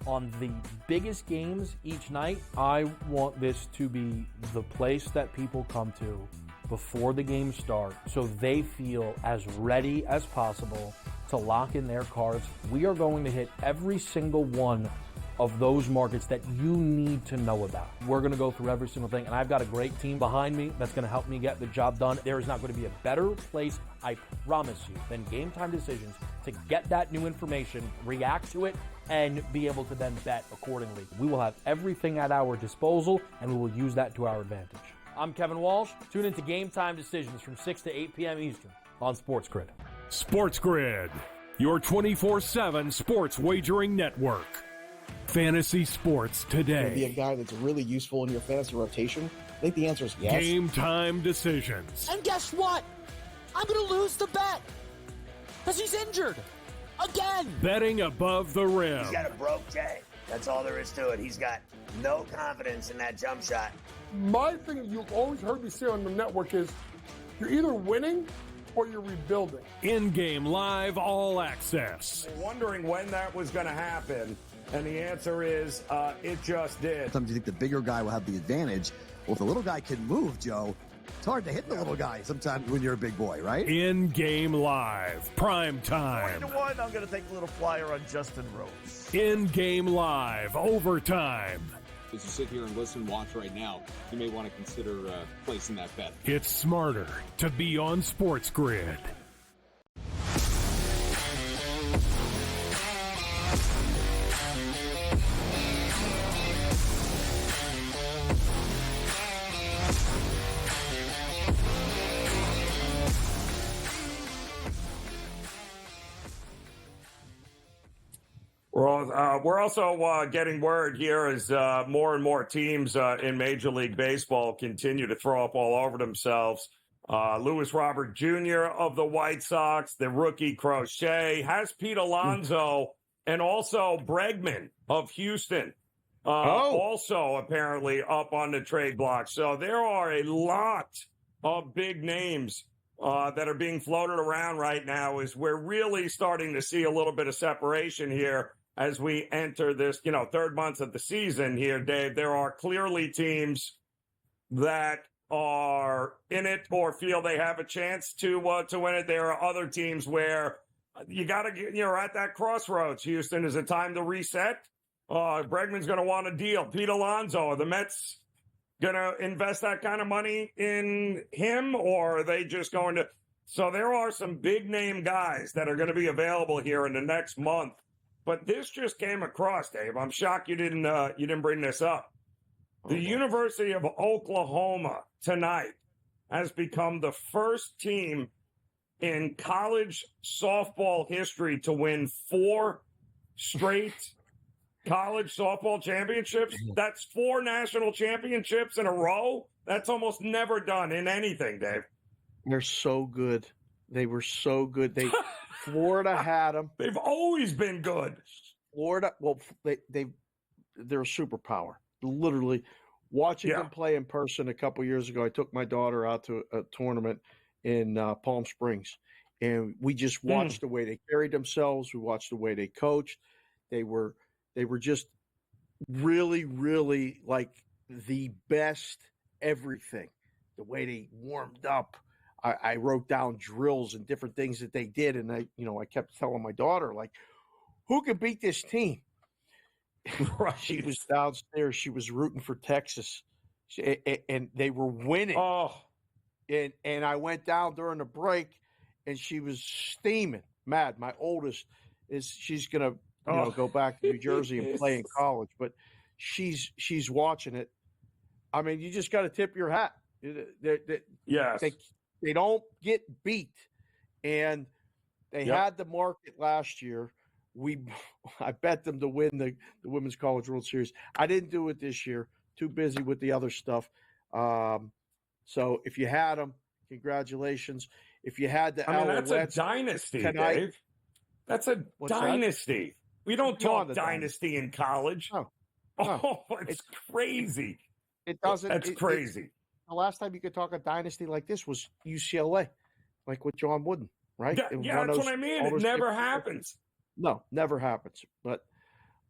on the biggest games each night. I want this to be the place that people come to before the games start so they feel as ready as possible to lock in their cards. We are going to hit every single one of those markets that you need to know about. We're going to go through every single thing, and I've got a great team behind me that's going to help me get the job done. There is not going to be a better place, I promise you, than Game Time Decisions to get that new information, react to it, and be able to then bet accordingly. We will have everything at our disposal, and we will use that to our advantage. I'm Kevin Walsh. Tune into Game Time Decisions from 6 to 8 p.m. Eastern on SportsGrid. SportsGrid, your 24/7 sports wagering network. Fantasy sports today. Be a guy that's really useful in your fantasy rotation? I think the answer is yes. Game Time Decisions. And guess what? I'm going to lose the bet because he's injured again. Betting above the rim. He's got a broke J. That's all there is to it. He's got no confidence in that jump shot. My thing you've always heard me say on the network is you're either winning or you're rebuilding. InGame Live All Access. Wondering when that was going to happen, and the answer is it just did. Sometimes you think the bigger guy will have the advantage. Well, if the little guy can move, Joe, it's hard to hit the little guy sometimes when you're a big boy, right? InGame Live, Prime Time. 20-1, I'm going to take a little flyer on Justin Rose. InGame Live, Overtime. As you sit here and listen, watch right now, you may want to consider placing that bet. It's smarter to be on SportsGrid. We're also getting word here as more and more teams in Major League Baseball continue to throw up all over themselves. Luis Robert Jr. of the White Sox, the rookie Crochet, has Pete Alonso, and also Bregman of Houston, also apparently up on the trade block. So there are a lot of big names that are being floated around right now as we're really starting to see a little bit of separation here as we enter this, third month of the season here, Dave. There are clearly teams that are in it or feel they have a chance to win it. There are other teams where you got to get, you're at that crossroads. Houston, is it time to reset? Bregman's going to want a deal. Pete Alonso, are the Mets going to invest that kind of money in him, or are they just going to? So there are some big name guys that are going to be available here in the next month. But this just came across, Dave. I'm shocked you didn't bring this up. The University of Oklahoma tonight has become the first team in college softball history to win 4 straight college softball championships. That's 4 national championships in a row. That's almost never done in anything, Dave. They're so good. They were so good. Florida had them. They've always been good. Florida, well, they're a superpower. Literally, watching them play in person a couple years ago, I took my daughter out to a tournament in Palm Springs, and we just watched the way they carried themselves. We watched the way they coached. They were just really, really like the best everything. The way they warmed up. I wrote down drills and different things that they did, and I kept telling my daughter, like, who can beat this team? Right. She was downstairs. She was rooting for Texas, and they were winning. Oh, and I went down during the break, and she was steaming. Mad. My oldest she's gonna go back to New Jersey and play in college, but she's watching it. I mean, you just got to tip your hat. Yes. They don't get beat, and they had the market last year. I bet them to win the Women's College World Series. I didn't do it this year. Too busy with the other stuff. So if you had them, congratulations. If you had the that's a dynasty, tonight, Dave. That's a dynasty. That? We don't talk dynasty in college. No. Oh, it's crazy. It doesn't. That's crazy. The last time you could talk a dynasty like this was UCLA, like with John Wooden, right? Yeah, that's what I mean. It never happens. No, never happens. But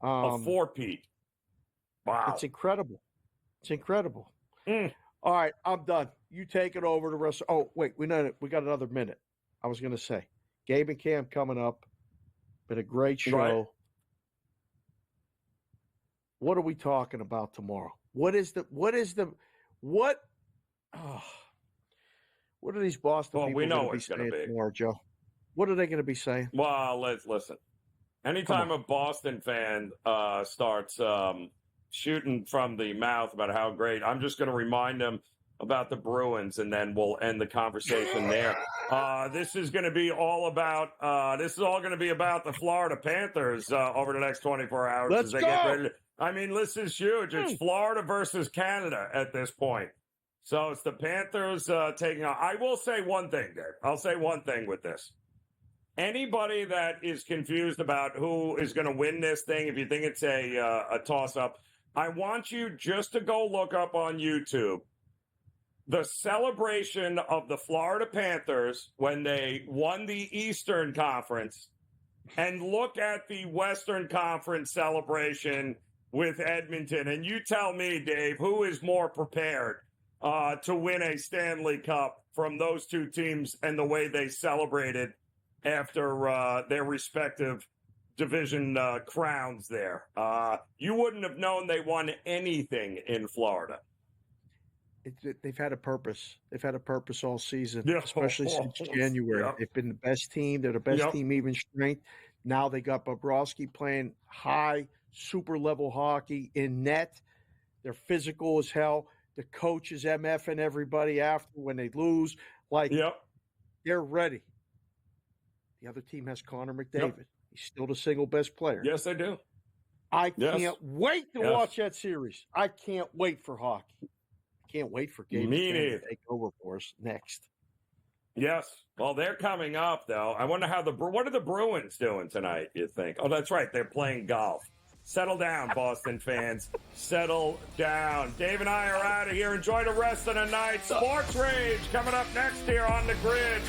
a 4-peat. Wow. It's incredible. It's incredible. Mm. All right, I'm done. You take it over the rest. Oh, wait, we got another minute. I was going to say, Gabe and Cam coming up. Been a great show. Right. What are we talking about tomorrow? What are these Boston people we know going to be saying tomorrow, Joe? What are they going to be saying? Well, let's listen. Anytime a Boston fan starts shooting from the mouth about how great, I'm just going to remind them about the Bruins, and then we'll end the conversation there. This is going to be all about the Florida Panthers over the next 24 hours. Let's go. Get ready. I mean, this is huge. It's Florida versus Canada at this point. So it's the Panthers taking on. I will say one thing, Dave. I'll say one thing with this. Anybody that is confused about who is going to win this thing, if you think it's a toss-up, I want you just to go look up on YouTube the celebration of the Florida Panthers when they won the Eastern Conference, and look at the Western Conference celebration with Edmonton. And you tell me, Dave, who is more prepared to win a Stanley Cup from those two teams and the way they celebrated after their respective division crowns there. You wouldn't have known they won anything in Florida. They've had a purpose. They've had a purpose all season, Yeah. especially since January. Yep. They've been the best team. They're the best team, even strength. Now they got Bobrovsky playing high, super level hockey in net. They're physical as hell. The coach is MFing everybody after when they lose. They're ready. The other team has Connor McDavid. He's still the single best player. Yes, they do. I can't wait to watch that series. I can't wait for hockey. Can't wait for Gabe to take over for us next. Yes. Well, they're coming up, though. I wonder what are the Bruins doing tonight, you think? Oh, that's right. They're playing golf. Settle down, Boston fans. Settle down. Dave and I are out of here. Enjoy the rest of the night. Sports Rage coming up next here on the Grid.